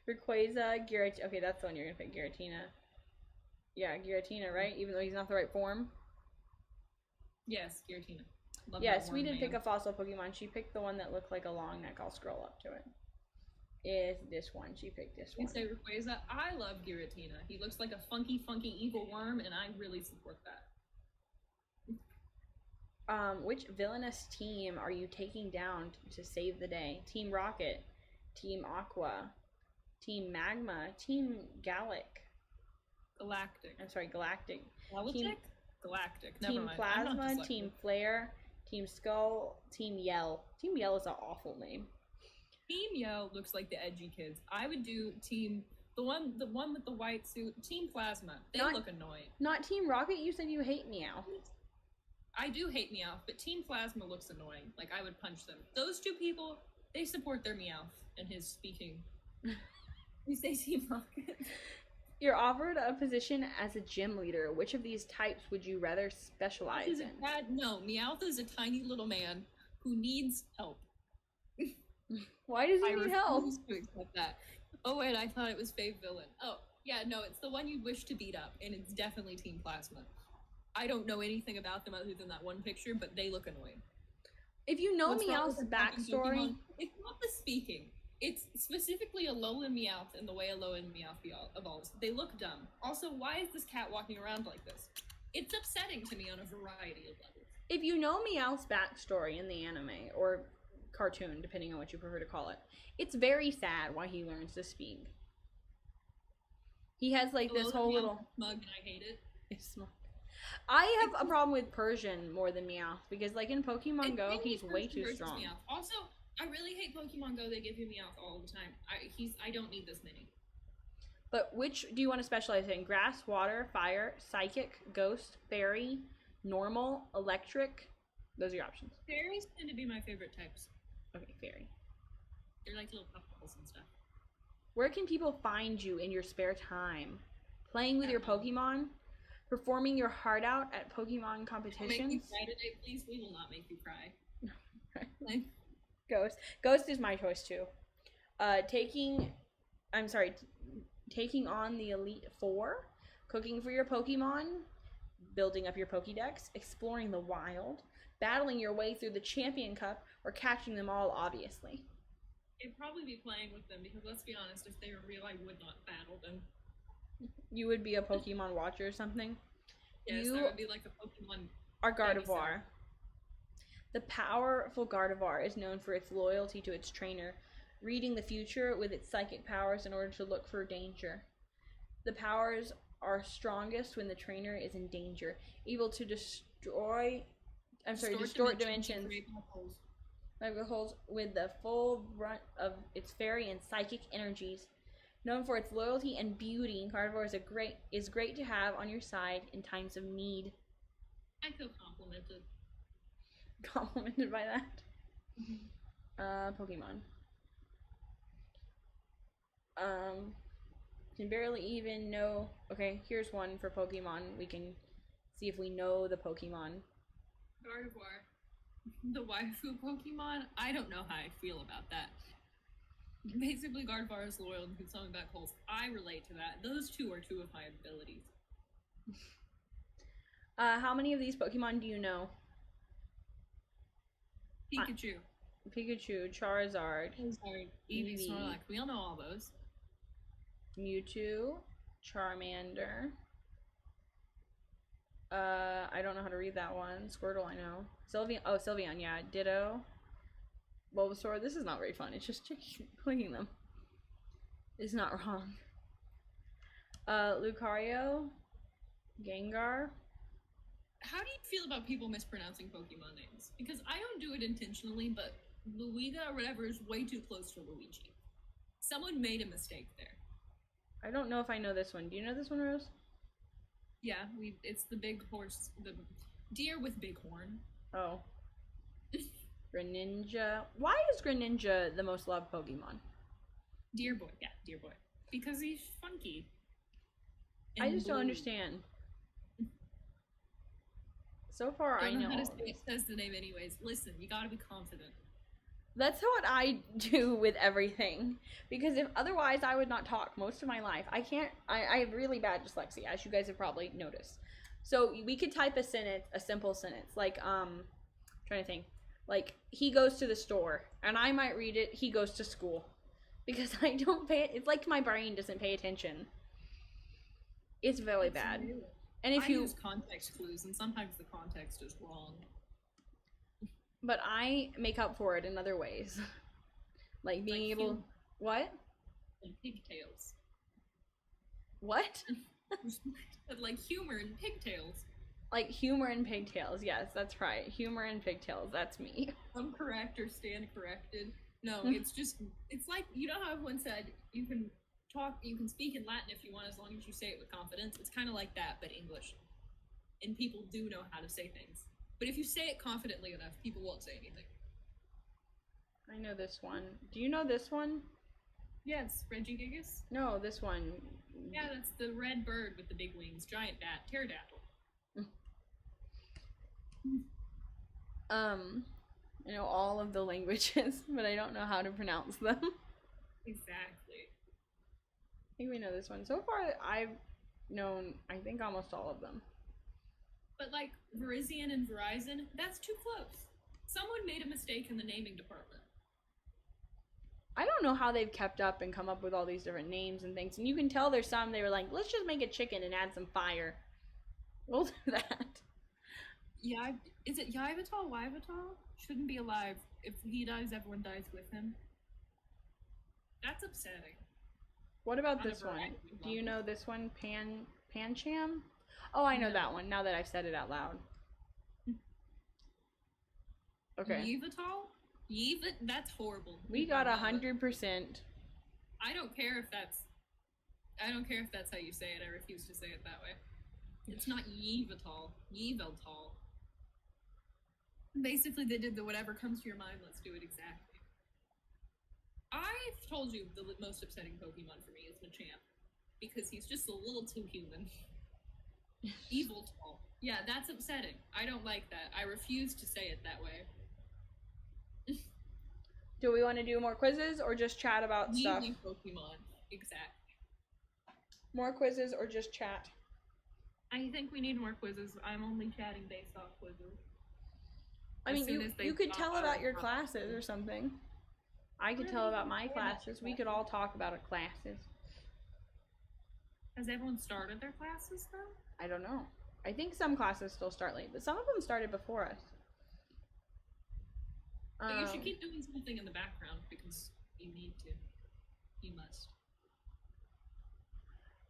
[SPEAKER 1] Rayquaza, Giratina. Okay, that's the one you're gonna pick. Giratina. Yeah, Giratina, right? Even though he's not the right form.
[SPEAKER 2] Yes, Giratina. Love
[SPEAKER 1] Yeah,
[SPEAKER 2] that
[SPEAKER 1] Sweet didn't
[SPEAKER 2] man.
[SPEAKER 1] pick a fossil Pokemon. She picked the one that looked like a long neck. I'll scroll up to it. Is this one? She picked this
[SPEAKER 2] You
[SPEAKER 1] one.
[SPEAKER 2] say Rayquaza? I love Giratina. He looks like a funky evil worm, and I really support that.
[SPEAKER 1] Which villainous team are you taking down to save the day? Team Rocket, Team Aqua, Team Magma, Team Galactic.
[SPEAKER 2] Galactic.
[SPEAKER 1] I'm sorry, Galactic.
[SPEAKER 2] Galactic? Galactic. Never
[SPEAKER 1] Team
[SPEAKER 2] mind. I'm not
[SPEAKER 1] Plasma,
[SPEAKER 2] dyslexic.
[SPEAKER 1] Team Flare, Team Skull, Team Yell. Team Yell is an awful name.
[SPEAKER 2] Team Yell looks like the edgy kids. I would do Team the one with the white suit. Team Plasma. They
[SPEAKER 1] Not-
[SPEAKER 2] look annoying.
[SPEAKER 1] Not Team Rocket. You said you hate Meow.
[SPEAKER 2] I do hate Meowth, but Team Plasma looks annoying. Like I would punch them. Those two people, they support their Meowth and his speaking. You say Team Rocket.
[SPEAKER 1] You're offered a position as a gym leader. Which of these types would you rather specialize
[SPEAKER 2] Is
[SPEAKER 1] in?
[SPEAKER 2] it bad? No, Meowth is a tiny little man who needs help.
[SPEAKER 1] Why does he
[SPEAKER 2] I
[SPEAKER 1] need help?
[SPEAKER 2] refuse to accept that. Oh wait, I thought it was Fave Villain. Oh, yeah, no, it's the one you wish to beat up, and it's definitely Team Plasma. I don't know anything about them other than that one picture, but they look annoying.
[SPEAKER 1] If you know
[SPEAKER 2] What's wrong with
[SPEAKER 1] Meowth's
[SPEAKER 2] the fucking
[SPEAKER 1] backstory,
[SPEAKER 2] Pokemon? It's not the speaking. It's specifically Alolan Meowth and the way Alolan Meowth evolves. They look dumb. Also, why is this cat walking around like this? It's upsetting to me on a variety of levels.
[SPEAKER 1] if you know Meowth's backstory in the anime or cartoon, depending on what you prefer to call it, it's very sad why he learns to speak. He has like this
[SPEAKER 2] Alolan
[SPEAKER 1] whole
[SPEAKER 2] Meowth
[SPEAKER 1] little.
[SPEAKER 2] is smug, and I hate it.
[SPEAKER 1] It's smart. I have a problem with Persian more than Meowth because, like in Pokemon
[SPEAKER 2] It's
[SPEAKER 1] Go,
[SPEAKER 2] mainly
[SPEAKER 1] he's way
[SPEAKER 2] Persian
[SPEAKER 1] too
[SPEAKER 2] versus
[SPEAKER 1] strong.
[SPEAKER 2] Meowth. Also, I really hate Pokemon Go. They give you Meowth all the time. I don't need this many.
[SPEAKER 1] But which do you want to specialize in? Grass, water, fire, psychic, ghost, fairy, normal, electric? Those are your options.
[SPEAKER 2] Fairies tend to be my favorite types.
[SPEAKER 1] Okay, fairy.
[SPEAKER 2] They're like little puffballs and stuff.
[SPEAKER 1] Where can people find you in your spare time? Playing with your Pokemon? Performing your heart out at Pokemon
[SPEAKER 2] Make me
[SPEAKER 1] competitions?
[SPEAKER 2] cry today, please. We will not make you cry. Like,
[SPEAKER 1] Ghost. Ghost is my choice too. Taking on the Elite Four, cooking for your Pokemon, building up your Pokédex, exploring the wild, battling your way through the Champion Cup, or catching them all, obviously.
[SPEAKER 2] I'd probably be playing with them because let's be honest, if they were real, I would not battle them.
[SPEAKER 1] You would be a Pokemon watcher or something.
[SPEAKER 2] Yes,
[SPEAKER 1] You
[SPEAKER 2] there would be like a Pokemon.
[SPEAKER 1] are
[SPEAKER 2] babysitter.
[SPEAKER 1] Gardevoir. The powerful Gardevoir is known for its loyalty to its trainer, reading the future with its psychic powers in order to look for danger. The powers are strongest when the trainer is in danger, able to distort dimensions,
[SPEAKER 2] create black holes.
[SPEAKER 1] black holes with the full brunt of its fairy and psychic energies. Known for its loyalty and beauty, Gardevoir is great to have on your side in times of need.
[SPEAKER 2] I feel complimented.
[SPEAKER 1] Complimented by that. Pokemon. Can barely even know. Okay, here's one for Pokemon. We can see if we know the Pokemon.
[SPEAKER 2] Gardevoir, the waifu Pokemon. I don't know how I feel about that. Basically, Gardevoir is loyal and can summon back holes. I relate to that. Those two are two of my abilities.
[SPEAKER 1] How many of these Pokemon do you know?
[SPEAKER 2] Pikachu,
[SPEAKER 1] Pikachu, Charizard,
[SPEAKER 2] Charizard, Eevee,
[SPEAKER 1] Eevee.
[SPEAKER 2] Snorlax. We all know all those.
[SPEAKER 1] Mewtwo, Charmander, I don't know how to read that one. Squirtle, I know. Sylveon. Oh, Sylveon. Yeah. Ditto. Bulbasaur. This is not very fun. It's just clicking them. It's not wrong. Lucario. Gengar.
[SPEAKER 2] How do you feel about people mispronouncing Pokemon names? Because I don't do it intentionally, but Luiga or whatever is way too close to Luigi. Someone made a mistake there.
[SPEAKER 1] I don't know if I know this one. Do you know this one, Rose?
[SPEAKER 2] Yeah, it's the big horse, the deer with big horn.
[SPEAKER 1] Oh. Greninja. Why is Greninja the most loved Pokemon?
[SPEAKER 2] Deer boy, yeah, deer boy. Because he's funky.
[SPEAKER 1] I just don't understand. So far, I know.
[SPEAKER 2] How to say it says the name anyways. Listen, you gotta be confident.
[SPEAKER 1] That's what I do with everything. Because if otherwise, I would not talk most of my life. I can't. I have really bad dyslexia, as you guys have probably noticed. So we could type a sentence, a simple sentence, like trying to think, like he goes to the store, and I might read it. He goes to school, because I don't pay. It's like my brain doesn't pay attention. It's really bad.
[SPEAKER 2] Weird.
[SPEAKER 1] And if
[SPEAKER 2] I
[SPEAKER 1] you
[SPEAKER 2] use context clues, and sometimes the context is wrong.
[SPEAKER 1] But I make up for it in other ways. Like being able
[SPEAKER 2] humor.
[SPEAKER 1] What?
[SPEAKER 2] And pigtails.
[SPEAKER 1] What?
[SPEAKER 2] Like humor and pigtails.
[SPEAKER 1] Like humor and pigtails. Yes, that's right. Humor and pigtails. That's me.
[SPEAKER 2] I'm correct or stand corrected. No, it's like, you know how everyone said you can speak in Latin if you want as long as you say it with confidence. It's kind of like that, but English. And people do know how to say things. But if you say it confidently enough, people won't say anything.
[SPEAKER 1] I know this one. Do you know this one?
[SPEAKER 2] Yes, Regigigas?
[SPEAKER 1] No, this one.
[SPEAKER 2] Yeah, that's the red bird with the big wings. Giant bat. Pterodactyl.
[SPEAKER 1] I know all of the languages, but I don't know how to pronounce them.
[SPEAKER 2] Exactly.
[SPEAKER 1] I think we know this one. So far, I've known, I think, almost all of them.
[SPEAKER 2] But like Verizion and Verizon, that's too close. Someone made a mistake in the naming department.
[SPEAKER 1] I don't know how they've kept up and come up with all these different names and things. And you can tell there's some they were like, let's just make a chicken and add some fire. We'll do that.
[SPEAKER 2] Yeah, is it Yaivatal? Yaivatal? Shouldn't be alive. If he dies, everyone dies with him. That's upsetting.
[SPEAKER 1] What about
[SPEAKER 2] On a
[SPEAKER 1] this one?
[SPEAKER 2] variety of
[SPEAKER 1] Do you
[SPEAKER 2] levels.
[SPEAKER 1] know this one? Pancham? Oh, I know
[SPEAKER 2] No.
[SPEAKER 1] that one now that I've said it out loud. Okay.
[SPEAKER 2] Yvatal? That's horrible.
[SPEAKER 1] We got 100%.
[SPEAKER 2] I don't care if that's how you say it. I refuse to say it that way. It's not Yvatal. Yveltal. Basically, they did the whatever comes to your mind, let's do it exactly. I've told you the most upsetting Pokemon for me is Machamp. Because he's just a little too human. Eviltal. Yeah, that's upsetting. I don't like that. I refuse to say it that way.
[SPEAKER 1] Do we want to do more quizzes or just chat about stuff?
[SPEAKER 2] Eevee Pokemon. Exactly.
[SPEAKER 1] More quizzes or just chat?
[SPEAKER 2] I think we need more quizzes. I'm only chatting based off quizzes.
[SPEAKER 1] I
[SPEAKER 2] As
[SPEAKER 1] mean,
[SPEAKER 2] soon as they
[SPEAKER 1] you could
[SPEAKER 2] stop,
[SPEAKER 1] tell
[SPEAKER 2] I
[SPEAKER 1] about
[SPEAKER 2] will
[SPEAKER 1] your
[SPEAKER 2] talk.
[SPEAKER 1] classes or something. I could tell about my classes. We could all talk about our classes.
[SPEAKER 2] Has everyone started their classes though?
[SPEAKER 1] I don't know. I think some classes still start late, but some of them started before us.
[SPEAKER 2] But you should keep doing something in the background because you need to. You must.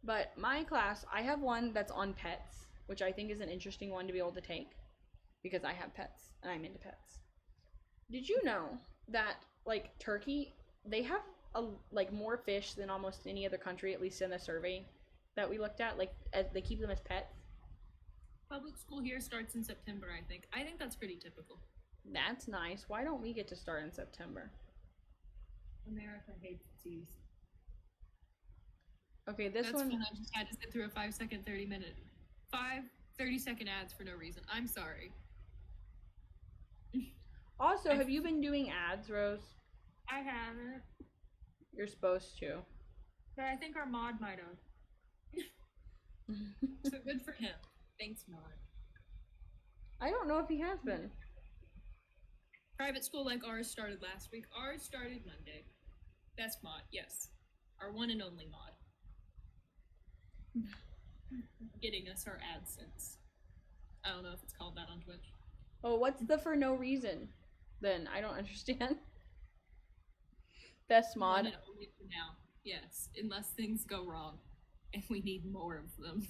[SPEAKER 1] But my class, I have one that's on pets, which I think is an interesting one to be able to take because I have pets and I'm into pets. Did you know that like Turkey, they have more fish than almost any other country, at least in the survey that we looked at. Like they keep them as pets.
[SPEAKER 2] Public school here starts in September, I think. I think that's pretty typical.
[SPEAKER 1] That's nice. Why don't we get to start in September?
[SPEAKER 2] America hates Z's.
[SPEAKER 1] Okay, this
[SPEAKER 2] That's
[SPEAKER 1] one.
[SPEAKER 2] fun. I just had to sit through a 5-second, 30-second ads for no reason. I'm sorry.
[SPEAKER 1] Also, have you been doing ads, Rose?
[SPEAKER 2] I haven't.
[SPEAKER 1] You're supposed to.
[SPEAKER 2] But I think our mod might have. So good for him. Thanks, mod.
[SPEAKER 1] I don't know if he has been.
[SPEAKER 2] Private school like ours started last week. Ours started Monday. That's mod, yes. Our one and only mod. Getting us our AdSense. I don't know if it's called that on Twitch.
[SPEAKER 1] Oh, what's the for no reason? Then I don't understand. Best
[SPEAKER 2] One
[SPEAKER 1] mod.
[SPEAKER 2] and only for now. Yes, unless things go wrong, and we need more of them,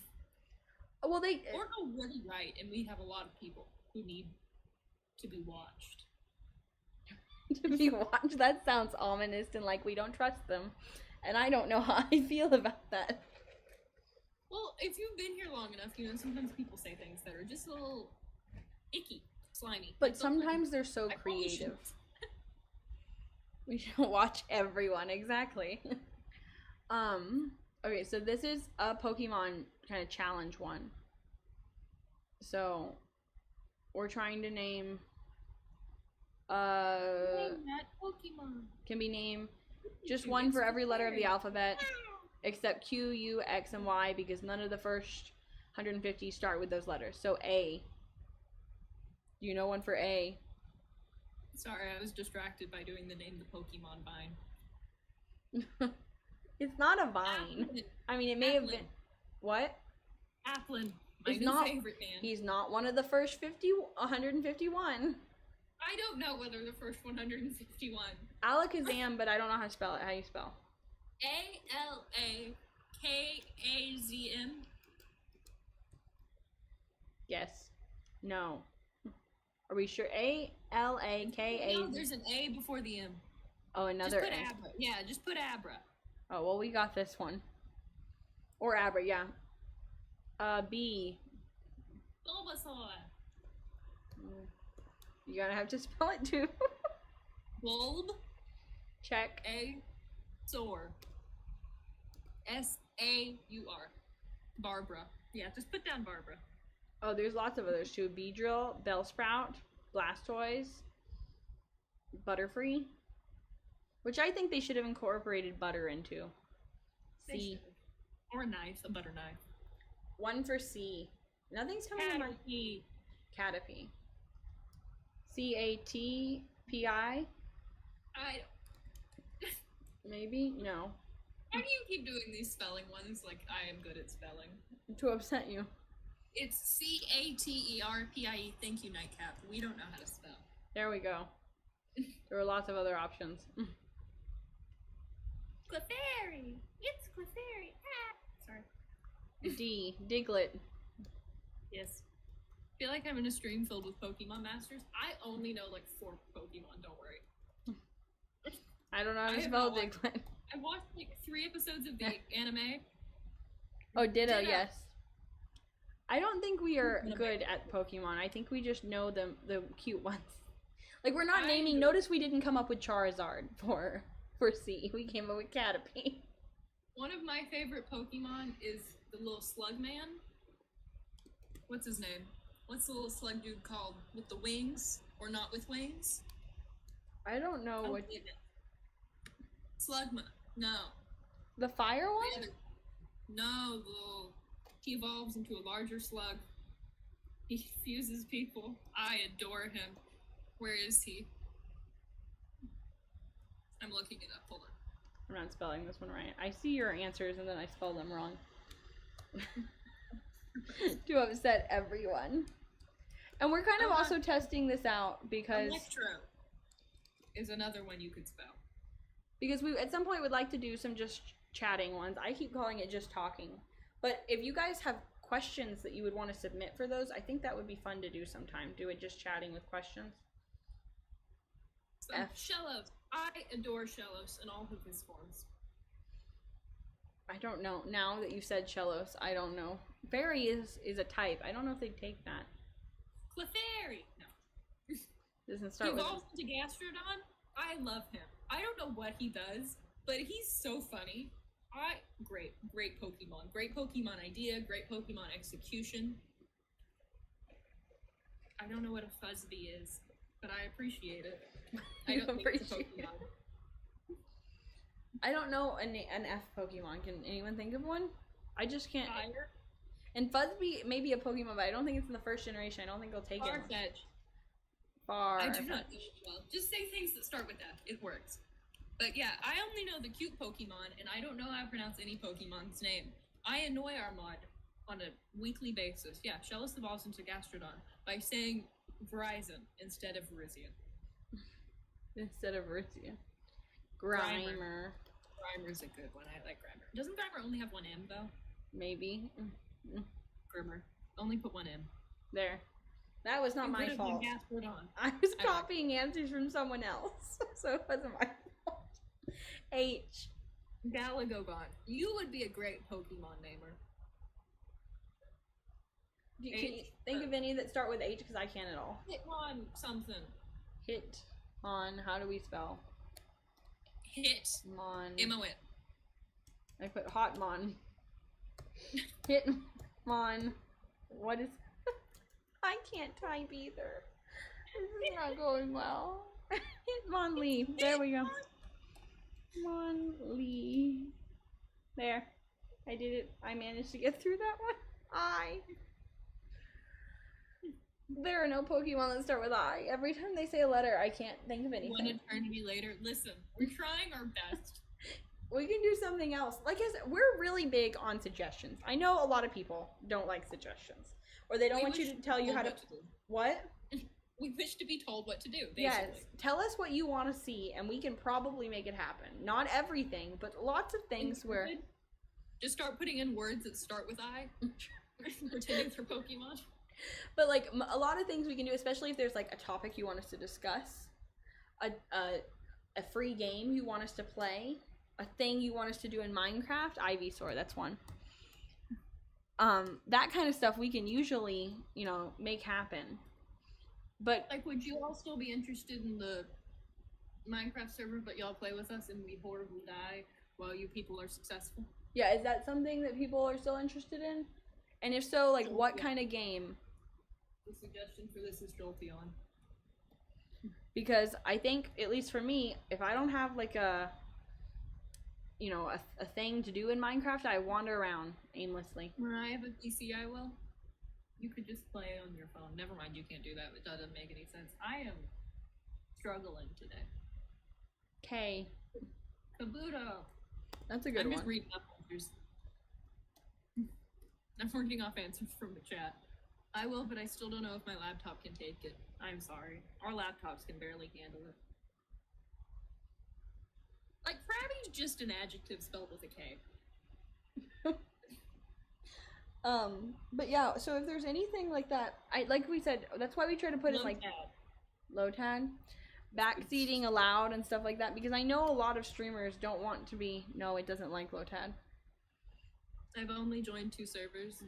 [SPEAKER 1] Well, they
[SPEAKER 2] or go really right, and we have a lot of people who need to be watched.
[SPEAKER 1] to be watched. That sounds ominous and like we don't trust them, and I don't know how I feel about that.
[SPEAKER 2] Well, if you've been here long enough, you know sometimes people say things that are just a little icky, slimy.
[SPEAKER 1] But
[SPEAKER 2] Like, they'll
[SPEAKER 1] sometimes they're so
[SPEAKER 2] I probably
[SPEAKER 1] creative.
[SPEAKER 2] shouldn't.
[SPEAKER 1] We should watch everyone exactly. Okay, so this is a Pokemon kind of challenge one. So we're trying to name
[SPEAKER 2] Name that Pokemon.
[SPEAKER 1] can be named just one for every letter of the alphabet except Q, U, X, and Y because none of the first 150 start with those letters. So A. Do you know one for A?
[SPEAKER 2] Sorry, I was distracted by doing the name the Pokemon vine.
[SPEAKER 1] It's not a vine. I mean, it may have been. What?
[SPEAKER 2] Applin, my
[SPEAKER 1] He's
[SPEAKER 2] new
[SPEAKER 1] not-
[SPEAKER 2] favorite man.
[SPEAKER 1] He's not one of the first 151.
[SPEAKER 2] I don't know whether the first 151.
[SPEAKER 1] Alakazam, but I don't know how to spell it. How do you spell?
[SPEAKER 2] Alakazam.
[SPEAKER 1] Yes. No. Are we sure? Alaka.
[SPEAKER 2] No, there's an A before the M.
[SPEAKER 1] Oh, another
[SPEAKER 2] Just put
[SPEAKER 1] A.
[SPEAKER 2] Abra. Yeah, just put Abra.
[SPEAKER 1] Oh, well, we got this one. Or Abra, yeah. B.
[SPEAKER 2] Bulbasaur.
[SPEAKER 1] You're gonna have to spell it too.
[SPEAKER 2] Bulb.
[SPEAKER 1] Check.
[SPEAKER 2] A. Saur. Saur. Barbara. Yeah, just put down Barbara.
[SPEAKER 1] Oh, there's lots of others too. Beedrill, Bellsprout, Blastoise, Butterfree. Which I think they should have incorporated butter into.
[SPEAKER 2] They
[SPEAKER 1] C.
[SPEAKER 2] should. Or a knife, a butter knife.
[SPEAKER 1] One for C. Nothing's coming in my
[SPEAKER 2] Caterpie.
[SPEAKER 1] Caterpie. Catpi?
[SPEAKER 2] I.
[SPEAKER 1] Maybe? No.
[SPEAKER 2] Why do you keep doing these spelling ones like I am good at spelling?
[SPEAKER 1] To upset you.
[SPEAKER 2] It's Caterpie. Thank you, Nightcap. We don't know how to spell.
[SPEAKER 1] There we go. There were lots of other options.
[SPEAKER 2] Clefairy. It's Clefairy. Ah. Sorry.
[SPEAKER 1] D. Diglett.
[SPEAKER 2] Yes. I feel like I'm in a stream filled with Pokemon Masters. I only know like 4 Pokemon, don't worry.
[SPEAKER 1] I don't know how
[SPEAKER 2] I
[SPEAKER 1] to
[SPEAKER 2] have
[SPEAKER 1] spell
[SPEAKER 2] not watched-
[SPEAKER 1] Diglett.
[SPEAKER 2] I watched like 3 episodes of the anime.
[SPEAKER 1] Oh, Ditto,
[SPEAKER 2] Ditto.
[SPEAKER 1] yes. I don't think we are
[SPEAKER 2] Ditto.
[SPEAKER 1] good at Pokemon. I think we just know the cute ones. Like, we're not
[SPEAKER 2] I
[SPEAKER 1] naming.
[SPEAKER 2] do.
[SPEAKER 1] Notice we didn't come up with Charizard for C. We came up with Caterpie.
[SPEAKER 2] One of my favorite Pokemon is the little slug man. What's his name? What's the little slug dude called? With the wings? Or not with wings?
[SPEAKER 1] I don't know what.
[SPEAKER 2] Slugma. No.
[SPEAKER 1] The fire
[SPEAKER 2] The
[SPEAKER 1] one?
[SPEAKER 2] other. No, he evolves into a larger slug. He confuses people. I adore him. Where is he? I'm looking it up. Hold on.
[SPEAKER 1] I'm not spelling this one right. I see your answers and then I spell them wrong. To upset everyone. And we're kind of also testing this out because
[SPEAKER 2] Electro is another one you could spell.
[SPEAKER 1] we at some point would like to do some just chatting ones. I keep calling it just talking. But if you guys have questions that you would want to submit for those, I think that would be fun to do sometime. Do it just chatting with questions.
[SPEAKER 2] So,
[SPEAKER 1] F.
[SPEAKER 2] Shellos. I adore Shellos in all of his forms.
[SPEAKER 1] I don't know. Now that you said Shellos, I don't know. Fairy is a type. I don't know if they'd take that.
[SPEAKER 2] Clefairy. No.
[SPEAKER 1] Doesn't
[SPEAKER 2] He
[SPEAKER 1] start with.
[SPEAKER 2] evolves into Gastrodon. I love him. I don't know what he does, but he's so funny. Great Pokemon. Great Pokemon idea, great Pokemon execution. I don't know what a Fuzzbee is, but I appreciate it. I don't think it's a
[SPEAKER 1] Appreciate it.
[SPEAKER 2] Pokemon.
[SPEAKER 1] I don't know an F Pokemon. Can anyone think of one? I just can't.
[SPEAKER 2] Fire,
[SPEAKER 1] And Fuzzbee may be a Pokemon, but I don't think it's in the first generation. I don't think they'll take it.
[SPEAKER 2] Farfetch.
[SPEAKER 1] Far.
[SPEAKER 2] I do not know it well. Just say things that start with F. It works. But yeah, I only know the cute Pokemon, and I don't know how to pronounce any Pokemon's name. I annoy our mod on a weekly basis. Yeah, shell us the balls into Gastrodon by saying Verizon instead of Virizion.
[SPEAKER 1] Instead of Ritzia. Grimer.
[SPEAKER 2] Grimer's a good one. I like Grimer. Doesn't Grimer only have one M though?
[SPEAKER 1] Maybe.
[SPEAKER 2] Grimer. Only put one M.
[SPEAKER 1] There. That was not my fault.
[SPEAKER 2] Gastrodon.
[SPEAKER 1] I was copying answers from someone else, so it wasn't my fault. H.
[SPEAKER 2] Galagogon. You would be a great Pokemon namer.
[SPEAKER 1] Can you think of any that start with H? Because I can't at all.
[SPEAKER 2] Hitmon something.
[SPEAKER 1] Hitmon. How do we spell?
[SPEAKER 2] Hitmon. M-O-N.
[SPEAKER 1] I put Hotmon. Hitmon. What is... I can't type either. This is not going well. Hitmonlee. There we go. Hitmonlee. There. I did it. I managed to get through that one. There are no Pokemon that start with I. Every time they say a letter, I can't think of anything.
[SPEAKER 2] One eternity later. Listen, we're trying our best.
[SPEAKER 1] We can do something else. Like I said, we're really big on suggestions. I know a lot of people don't like suggestions. Or they don't want you to tell you how to... What?
[SPEAKER 2] We wish to be told what to do, basically.
[SPEAKER 1] Yes. Tell us what you want to see, and we can probably make it happen. Not everything, but lots of things where...
[SPEAKER 2] Just start putting in words that start with I. Pretending they're Pokemon.
[SPEAKER 1] But, like, a lot of things we can do, especially if there's, like, a topic you want us to discuss, a free game you want us to play, a thing you want us to do in Minecraft, Ivysaur, that's one. That kind of stuff we can usually, you know, make happen. But,
[SPEAKER 2] like, would you all still be interested in the Minecraft server, but y'all play with us and we horribly die while you people are successful?
[SPEAKER 1] Yeah, is that something that people are still interested in? And if so, like, what kind of game?
[SPEAKER 2] The suggestion for this is Jolteon.
[SPEAKER 1] Because I think, at least for me, if I don't have, like, a thing to do in Minecraft, I wander around aimlessly.
[SPEAKER 2] When I have a PC, I will. You could just play on your phone. Never mind, you can't do that. That doesn't make any sense. I am struggling today.
[SPEAKER 1] Okay.
[SPEAKER 2] Kabuto.
[SPEAKER 1] That's a good one.
[SPEAKER 2] I'm just reading up answers. I'm working off answers from the chat. I will, but I still don't know if my laptop can take it. I'm sorry. Our laptops can barely handle it. Like, crabby's just an adjective spelled with a K.
[SPEAKER 1] But yeah, so if there's anything like that, like we said, that's why we try to put in, like, Lotad, backseating allowed and stuff like that, because I know a lot of streamers don't want to be, no, it doesn't like Lotad.
[SPEAKER 2] I've only joined 2 servers.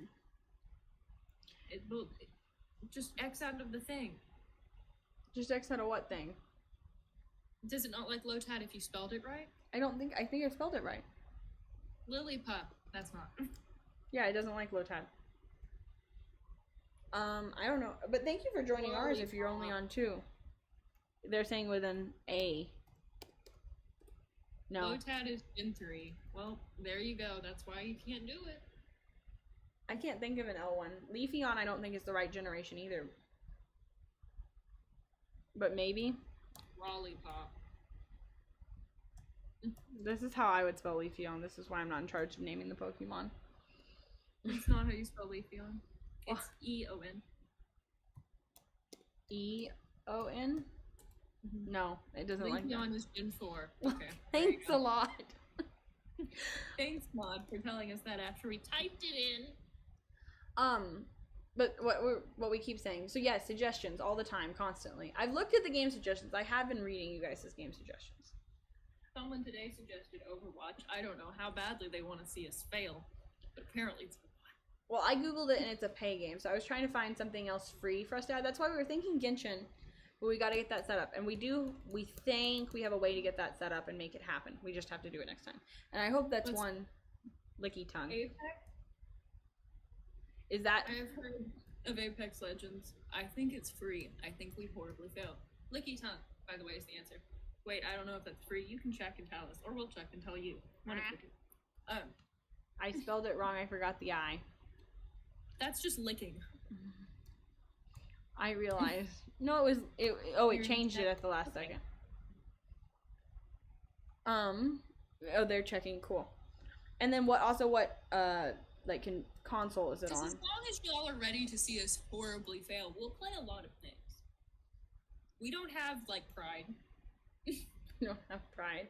[SPEAKER 2] It will just X out of the thing.
[SPEAKER 1] Just X out of what thing?
[SPEAKER 2] Does it not like Lotad if you spelled it right?
[SPEAKER 1] I think I spelled it right.
[SPEAKER 2] Lillipup. That's not.
[SPEAKER 1] Yeah, it doesn't like Lotad. I don't know. But thank you for joining ours if you're only on 2. They're saying with an A. No.
[SPEAKER 2] Lotad is Gen 3. Well, there you go. That's why you can't do it.
[SPEAKER 1] I can't think of an L1. Leafeon I don't think is the right generation either. But maybe.
[SPEAKER 2] Lollipop.
[SPEAKER 1] This is how I would spell Leafeon. This is why I'm not in charge of naming the Pokemon.
[SPEAKER 2] It's not how you spell Leafeon. It's E-O-N.
[SPEAKER 1] E-O-N? Mm-hmm. No, it doesn't like that.
[SPEAKER 2] Leafeon is Gen 4. Okay.
[SPEAKER 1] Thanks a lot.
[SPEAKER 2] Thanks, Mod, for telling us that after we typed it in.
[SPEAKER 1] But what we keep saying. So yes, suggestions all the time, constantly. I've looked at the game suggestions. I have been reading you guys' game suggestions.
[SPEAKER 2] Someone today suggested Overwatch. I don't know how badly they want to see us fail, but apparently it's...
[SPEAKER 1] Well, I googled it and it's a pay game, so I was trying to find something else free for us to add. That's why we were thinking Genshin, but we got to get that set up. And we think we have a way to get that set up and make it happen. We just have to do it next time. And I hope that's one Licky Tongue.
[SPEAKER 2] Apex?
[SPEAKER 1] Is that...
[SPEAKER 2] I have heard of Apex Legends. I think it's free. I think we horribly failed. Licky Tongue, by the way, is the answer. Wait, I don't know if that's free. You can check and tell us, or we'll check and tell you. One of the two.
[SPEAKER 1] I spelled it wrong. I forgot the I.
[SPEAKER 2] That's just licking.
[SPEAKER 1] I realized. No, it changed it at the last second. Oh, they're checking. Cool. And then what console is it
[SPEAKER 2] Because
[SPEAKER 1] on?
[SPEAKER 2] as long as y'all are ready to see us horribly fail, we'll play a lot of things. We don't have, like, pride.
[SPEAKER 1] We don't have pride.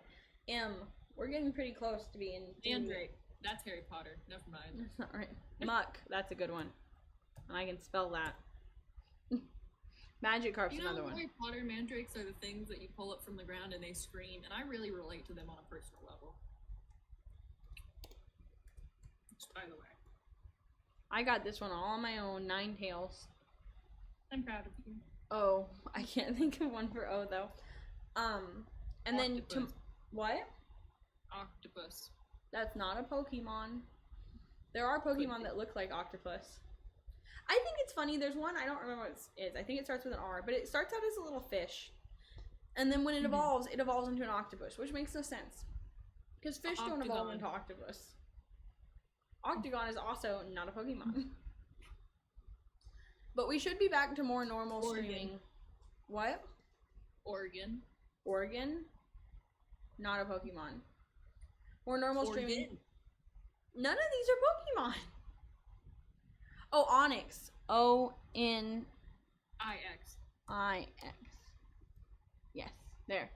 [SPEAKER 1] We're getting pretty close to being.
[SPEAKER 2] Mandrake. That's Harry Potter. Never mind.
[SPEAKER 1] That's not right. Muck. That's a good one. And I can spell that. Magikarp's
[SPEAKER 2] You know,
[SPEAKER 1] another one.
[SPEAKER 2] Harry Potter mandrakes are the things that you pull up from the ground and they scream, and I really relate to them on a personal level. Just by the way.
[SPEAKER 1] I got this one all on my own. Ninetales.
[SPEAKER 2] I'm proud of you.
[SPEAKER 1] Oh, I can't think of one for O though. And then
[SPEAKER 2] Octopus.
[SPEAKER 1] what?
[SPEAKER 2] Octopus.
[SPEAKER 1] That's not a Pokemon. There are Pokemon that look like octopus. I think it's funny. There's one, I don't remember what it is. I think it starts with an R, but it starts out as a little fish. And then when it evolves into an octopus, which makes no sense. Because fish don't evolve into octopus. Octagon is also not a Pokemon. But we should be back to more normal streaming. What?
[SPEAKER 2] Oregon.
[SPEAKER 1] Oregon? Not a Pokemon. More normal streaming. None of these are Pokemon. Oh, Onyx. O-N-I-X.
[SPEAKER 2] IX.
[SPEAKER 1] Yes, there.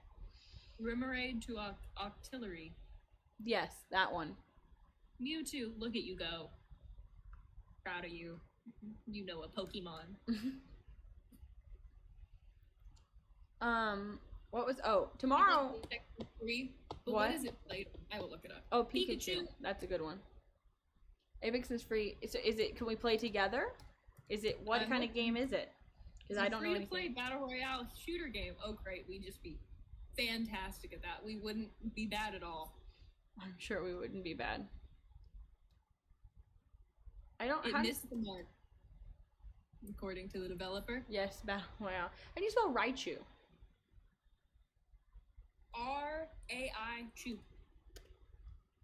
[SPEAKER 2] Remoraid to Octillery.
[SPEAKER 1] Yes, that one.
[SPEAKER 2] Mewtwo, look at you go. Proud of you. You know a Pokemon.
[SPEAKER 1] What was, tomorrow.
[SPEAKER 2] But
[SPEAKER 1] What?
[SPEAKER 2] what is it played? I will look it up.
[SPEAKER 1] Oh, Pikachu. That's a good one. Apex is free. Is it, can we play together? Is it, what kind of game is it? Because I don't know anything.
[SPEAKER 2] Free to play battle royale shooter game. Oh great, we'd just be fantastic at that. We wouldn't be bad at all.
[SPEAKER 1] I'm sure we wouldn't be bad. I don't
[SPEAKER 2] It
[SPEAKER 1] have.
[SPEAKER 2] missed the mark, according to the developer.
[SPEAKER 1] Yes, battle royale. How do you spell Raichu?
[SPEAKER 2] R-A-I Chew.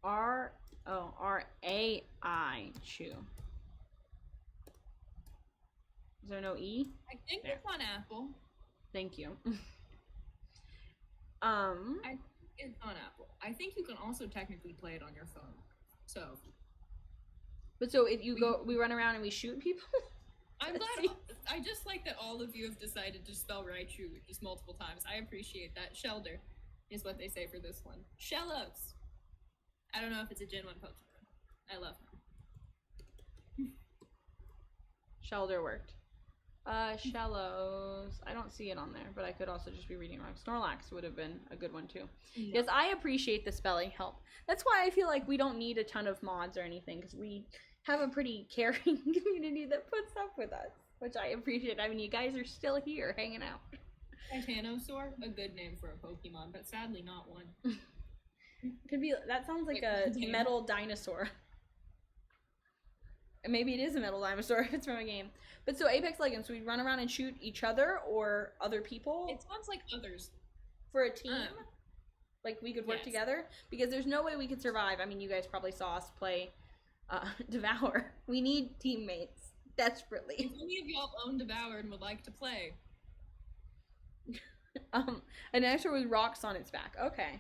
[SPEAKER 1] R-A-I Chew. Is there no E?
[SPEAKER 2] I think
[SPEAKER 1] There.
[SPEAKER 2] it's on Apple.
[SPEAKER 1] Thank you.
[SPEAKER 2] It's on Apple. I think you can also technically play it on your phone. So
[SPEAKER 1] But so if you go, we run around and we shoot people?
[SPEAKER 2] I'm
[SPEAKER 1] Let's
[SPEAKER 2] glad.
[SPEAKER 1] see.
[SPEAKER 2] I just like that all of you have decided to spell Raichu just multiple times. I appreciate that. Shelder is what they say for this one. Shellos. I don't know if it's a Gen 1 Pokemon. I love him.
[SPEAKER 1] Shelder worked. Shellos. I don't see it on there, but I could also just be reading wrong. Snorlax would have been a good one too.
[SPEAKER 2] No.
[SPEAKER 1] Because I appreciate the spelling help. That's why I feel like we don't need a ton of mods or anything, because we have a pretty caring community that puts up with us, which I appreciate. I mean, you guys are still here hanging out.
[SPEAKER 2] Titanosaur, a good name for a Pokemon, but sadly not one.
[SPEAKER 1] Could be, that sounds like a metal dinosaur. And maybe it is a metal dinosaur if it's from a game. But so Apex Legends, we run around and shoot each other or other people
[SPEAKER 2] It sounds like others.
[SPEAKER 1] for a team? Like we could work
[SPEAKER 2] yes.
[SPEAKER 1] together? Because there's no way we could survive. I mean, you guys probably saw us play Devour. We need teammates desperately.
[SPEAKER 2] If any of y'all own Devour and would like to play,
[SPEAKER 1] An dinosaur with rocks on its back. Okay.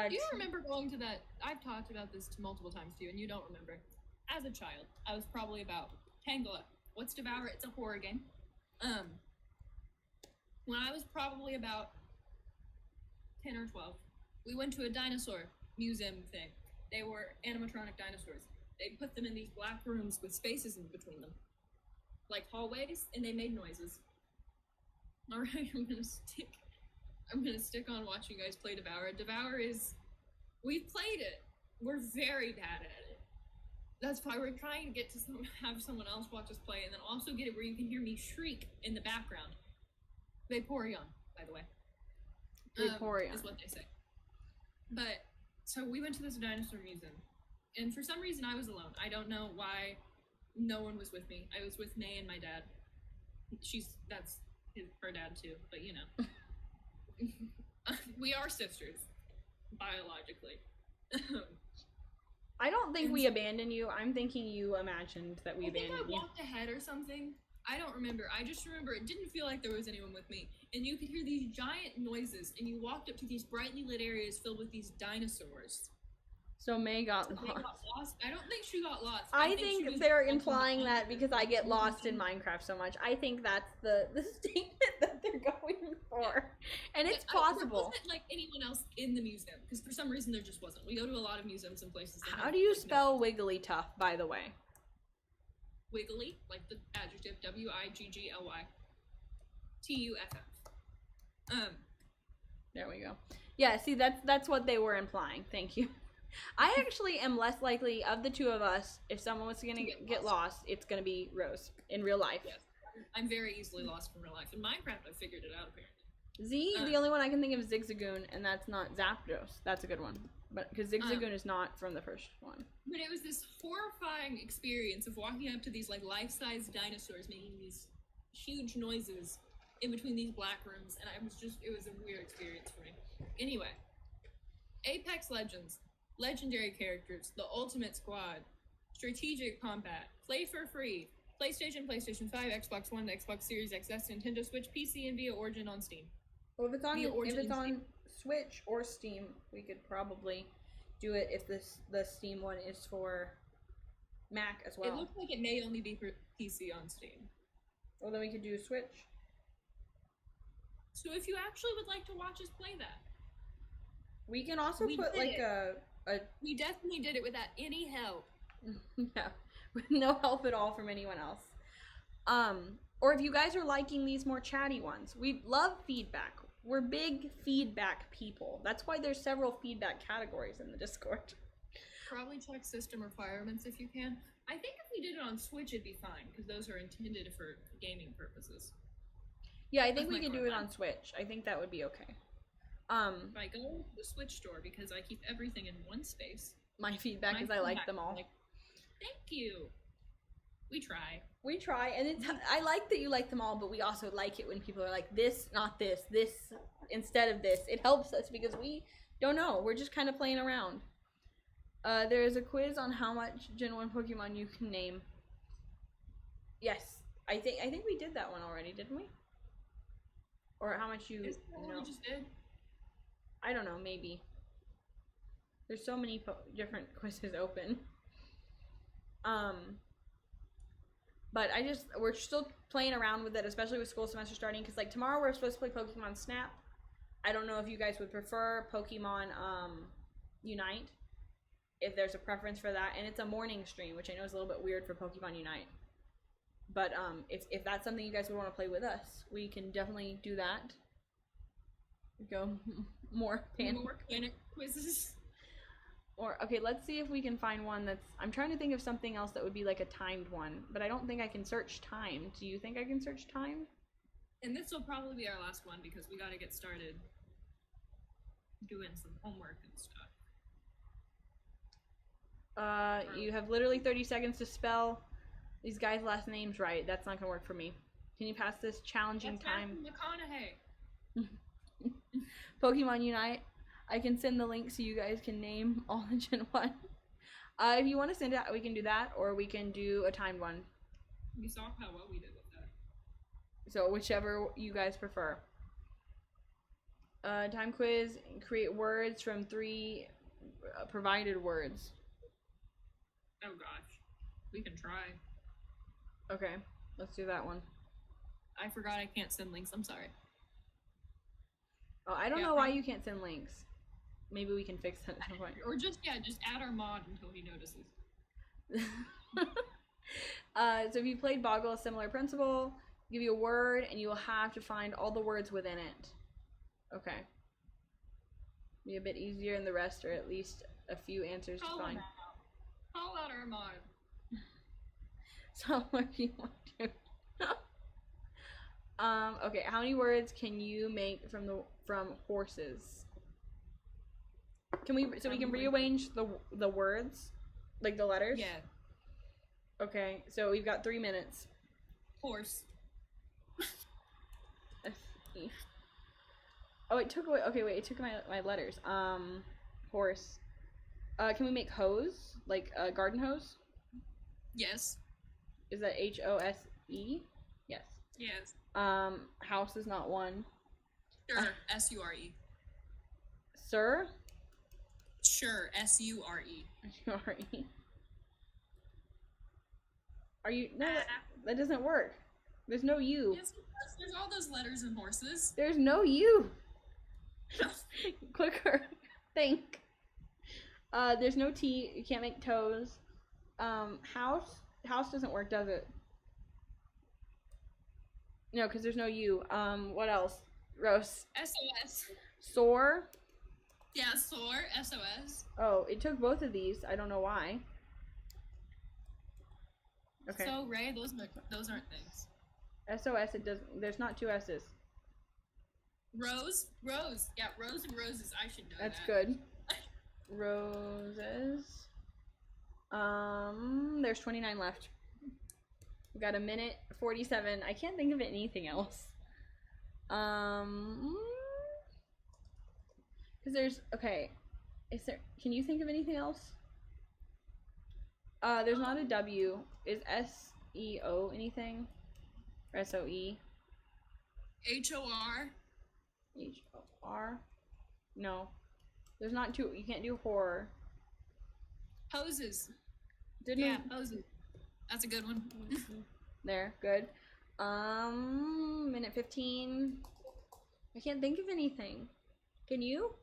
[SPEAKER 2] do you remember going to that? I've talked about this multiple times to you, and you don't remember. As a child, I was probably about Tangela. What's Devour? It's a horror game. When I was probably about 10 or 12, we went to a dinosaur museum thing. They were animatronic dinosaurs. They put them in these black rooms with spaces in between them, like hallways, and they made noises. All right, I'm gonna stick on watching you guys play Devour. Devour is, we've played it. We're very bad at it. That's why we're trying to get to have someone else watch us play, and then also get it where you can hear me shriek in the background. Vaporeon, by the way.
[SPEAKER 1] Vaporeon.
[SPEAKER 2] Is what they say. But, so we went to this dinosaur museum, and for some reason I was alone. I don't know why no one was with me. I was with May and my dad. That's her dad too, but you know. We are sisters, biologically.
[SPEAKER 1] I don't think we abandoned you. I'm thinking you imagined that we
[SPEAKER 2] I think
[SPEAKER 1] abandoned
[SPEAKER 2] I
[SPEAKER 1] you.
[SPEAKER 2] walked ahead or something. I don't remember. I just remember it didn't feel like there was anyone with me. And you could hear these giant noises, and you walked up to these brightly lit areas filled with these dinosaurs.
[SPEAKER 1] So May got
[SPEAKER 2] They
[SPEAKER 1] lost.
[SPEAKER 2] got lost. I don't think she got lost.
[SPEAKER 1] I
[SPEAKER 2] she
[SPEAKER 1] think
[SPEAKER 2] was
[SPEAKER 1] they're
[SPEAKER 2] walking
[SPEAKER 1] implying
[SPEAKER 2] behind
[SPEAKER 1] that
[SPEAKER 2] her.
[SPEAKER 1] because I get lost in Minecraft so much. I think that's the statement that they're going for. And it's
[SPEAKER 2] There
[SPEAKER 1] possible.
[SPEAKER 2] wasn't like anyone else in the museum because for some reason there just wasn't. We go to a lot of museums and places. that
[SPEAKER 1] How
[SPEAKER 2] have,
[SPEAKER 1] do you
[SPEAKER 2] like,
[SPEAKER 1] spell Wigglytuff, by the way?
[SPEAKER 2] wiggly, like the adjective Wiggly, TUFF.
[SPEAKER 1] There we go. Yeah, see, that's what they were implying. Thank you. I actually am less likely of the two of us. If someone was gonna get lost, it's gonna be Rose in real life.
[SPEAKER 2] Yes, I'm very easily lost in real life. In Minecraft, I figured it out apparently.
[SPEAKER 1] Z, the only one I can think of is Zigzagoon, and that's not Zapdos. That's a good one, but because Zigzagoon is not from the first one.
[SPEAKER 2] But it was this horrifying experience of walking up to these like life-size dinosaurs making these huge noises in between these black rooms, and it was a weird experience for me. Anyway, Apex Legends, legendary characters, the ultimate squad, strategic combat, play for free, PlayStation, PlayStation 5, Xbox One, Xbox Series XS, Nintendo Switch, PC, and via Origin on Steam.
[SPEAKER 1] Well, if it's
[SPEAKER 2] Origin
[SPEAKER 1] on Switch or Steam, we could probably do it if the Steam one is for Mac as well.
[SPEAKER 2] It looks like it may only be for PC on Steam.
[SPEAKER 1] Well, then we could do Switch.
[SPEAKER 2] So if you actually would like to watch us play that,
[SPEAKER 1] we can also put like a
[SPEAKER 2] we definitely did it without any help.
[SPEAKER 1] yeah, with no help at all from anyone else. Or if you guys are liking these more chatty ones, we love feedback. We're big feedback people. That's why there's several feedback categories in the Discord.
[SPEAKER 2] Probably check system requirements if you can. I think if we did it on Switch, it'd be fine because those are intended for gaming purposes.
[SPEAKER 1] Yeah, I think we could do it on Switch. I think that would be okay.
[SPEAKER 2] I go to the Switch store because I keep everything in one space.
[SPEAKER 1] My feedback is I like them all.
[SPEAKER 2] Thank you. We try.
[SPEAKER 1] We try, and it's I like that you like them all, but we also like it when people are like, this, not this, this instead of this. It helps us because we don't know. We're just kind of playing around. There is a quiz on how much Gen 1 Pokemon you can name. Yes, I think we did that one already, didn't we? Or how much you know.
[SPEAKER 2] We just did.
[SPEAKER 1] I don't know, maybe. There's so many different quizzes open. But we're still playing around with it, especially with school semester starting, because like tomorrow we're supposed to play Pokemon Snap. I don't know if you guys would prefer Pokemon Unite, if there's a preference for that, and it's a morning stream, which I know is a little bit weird for Pokemon Unite. But if that's something you guys would want to play with us, we can definitely do that. Go more
[SPEAKER 2] Panic quizzes.
[SPEAKER 1] Or okay, let's see if we can find one that's. I'm trying to think of something else that would be like a timed one, but I don't think I can search time. Do you think I can search time?
[SPEAKER 2] And this will probably be our last one because we got to get started doing some homework and stuff.
[SPEAKER 1] You have literally 30 seconds to spell these guys' last names right. That's not gonna work for me. Can you pass this challenging time?
[SPEAKER 2] McConaughey.
[SPEAKER 1] Pokemon Unite. I can send the link so you guys can name all the Gen 1. If you want to send it, we can do that, or we can do a timed one.
[SPEAKER 2] You saw how well we did with that.
[SPEAKER 1] So whichever you guys prefer. Time quiz. Create words from 3 provided words.
[SPEAKER 2] Oh gosh. We can try.
[SPEAKER 1] Okay, let's do that one.
[SPEAKER 2] I forgot I can't send links. I'm sorry.
[SPEAKER 1] Oh, I don't know why you can't send links. Maybe we can fix that at some point.
[SPEAKER 2] Or just add our mod until he notices.
[SPEAKER 1] So if you played Boggle, a similar principle, give you a word and you will have to find all the words within it. Okay. Be a bit easier, and the rest are at least a few answers to find.
[SPEAKER 2] Call out our mod.
[SPEAKER 1] So what do you want to? Okay, how many words can you make from horses? Can we rearrange the words, like the letters?
[SPEAKER 2] Yeah.
[SPEAKER 1] Okay, so we've got 3 minutes.
[SPEAKER 2] Horse.
[SPEAKER 1] Oh, it took away. Okay, wait, it took my letters. Horse. Can we make hose, like a garden hose?
[SPEAKER 2] Yes.
[SPEAKER 1] Is that HOSE? Yes.
[SPEAKER 2] Yes.
[SPEAKER 1] House is not one.
[SPEAKER 2] Sure. SURE.
[SPEAKER 1] Sir?
[SPEAKER 2] Sure, Sure.
[SPEAKER 1] Sorry. Are you? No, that doesn't work. There's no U.
[SPEAKER 2] Yes, there's all those letters in horses.
[SPEAKER 1] There's no U. Quicker. Think. There's no T. You can't make toes. House. House doesn't work, does it? No, because there's no U. What else? Rose.
[SPEAKER 2] SOS.
[SPEAKER 1] Soar.
[SPEAKER 2] Yeah, soar. SOS.
[SPEAKER 1] Oh, it took both of these. I don't know why. Okay.
[SPEAKER 2] So Ray, those aren't things.
[SPEAKER 1] SOS. It does. There's not two S's.
[SPEAKER 2] Rose. Yeah, Rose and roses. I should know
[SPEAKER 1] That's
[SPEAKER 2] that.
[SPEAKER 1] good. Roses. There's 29 left. We got a minute 47. I can't think of anything else. Because there's, okay. Is there, can you think of anything else? There's not a W. Is SEO anything? Or SOE?
[SPEAKER 2] HOR.
[SPEAKER 1] HOR? No. There's not two. You can't do horror.
[SPEAKER 2] Hoses.
[SPEAKER 1] Didn't
[SPEAKER 2] Yeah, hoses. That's a good one.
[SPEAKER 1] There, good. Minute 15. I can't think of anything. Can you?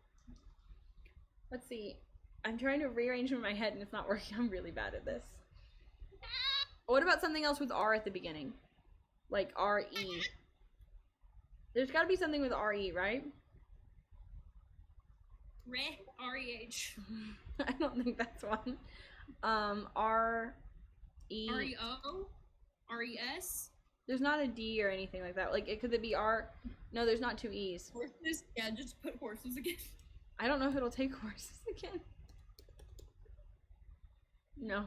[SPEAKER 1] Let's see. I'm trying to rearrange in my head and it's not working. I'm really bad at this. What about something else with R at the beginning? Like R-E. There's gotta be something with R-E, right?
[SPEAKER 2] Re. R-E-H.
[SPEAKER 1] I don't think that's one. R-E.
[SPEAKER 2] R-E-O. R-E-S.
[SPEAKER 1] There's not a D or anything like that. Like, could it be R? No, there's not two E's.
[SPEAKER 2] Horses. Yeah, just put horses again.
[SPEAKER 1] I don't know if it'll take horses again. No.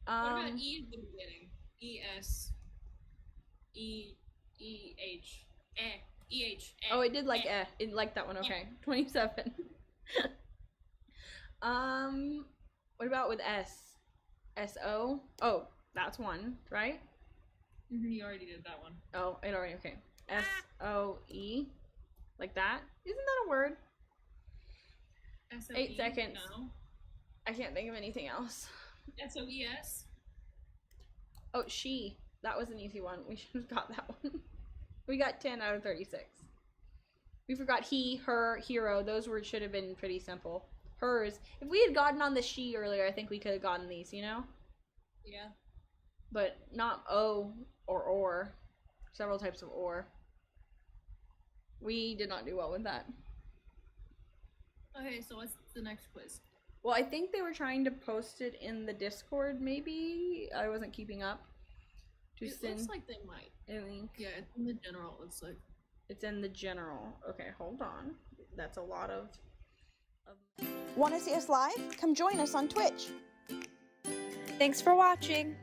[SPEAKER 2] What about E at the beginning? E-S. E-E-H. E-H.
[SPEAKER 1] Oh, it did like It liked that one. Okay. 27. What about with S? S-O? Oh, that's one, right?
[SPEAKER 2] You already did that one.
[SPEAKER 1] Oh, it already, okay. S-O-E? Like that? Isn't that a word?
[SPEAKER 2] S-O-E?
[SPEAKER 1] 8 seconds.
[SPEAKER 2] No.
[SPEAKER 1] I can't think of anything else.
[SPEAKER 2] S-O-E-S?
[SPEAKER 1] Oh, she. That was an easy one. We should have got that one. We got 10 out of 36. We forgot he, her, hero. Those words should have been pretty simple. Hers. If we had gotten on the she earlier, I think we could have gotten these, you know?
[SPEAKER 2] Yeah.
[SPEAKER 1] But not O or. Several types of or. We did not do well with that.
[SPEAKER 2] Okay, so what's the next quiz?
[SPEAKER 1] Well, I think they were trying to post it in the Discord, maybe? I wasn't keeping up.
[SPEAKER 2] It looks like they might.
[SPEAKER 1] I think
[SPEAKER 2] Yeah, it's in the general, it looks like.
[SPEAKER 1] it's in the general. Okay, hold on. That's a lot of...
[SPEAKER 3] Want to see us live? Come join us on Twitch.
[SPEAKER 4] Thanks for watching.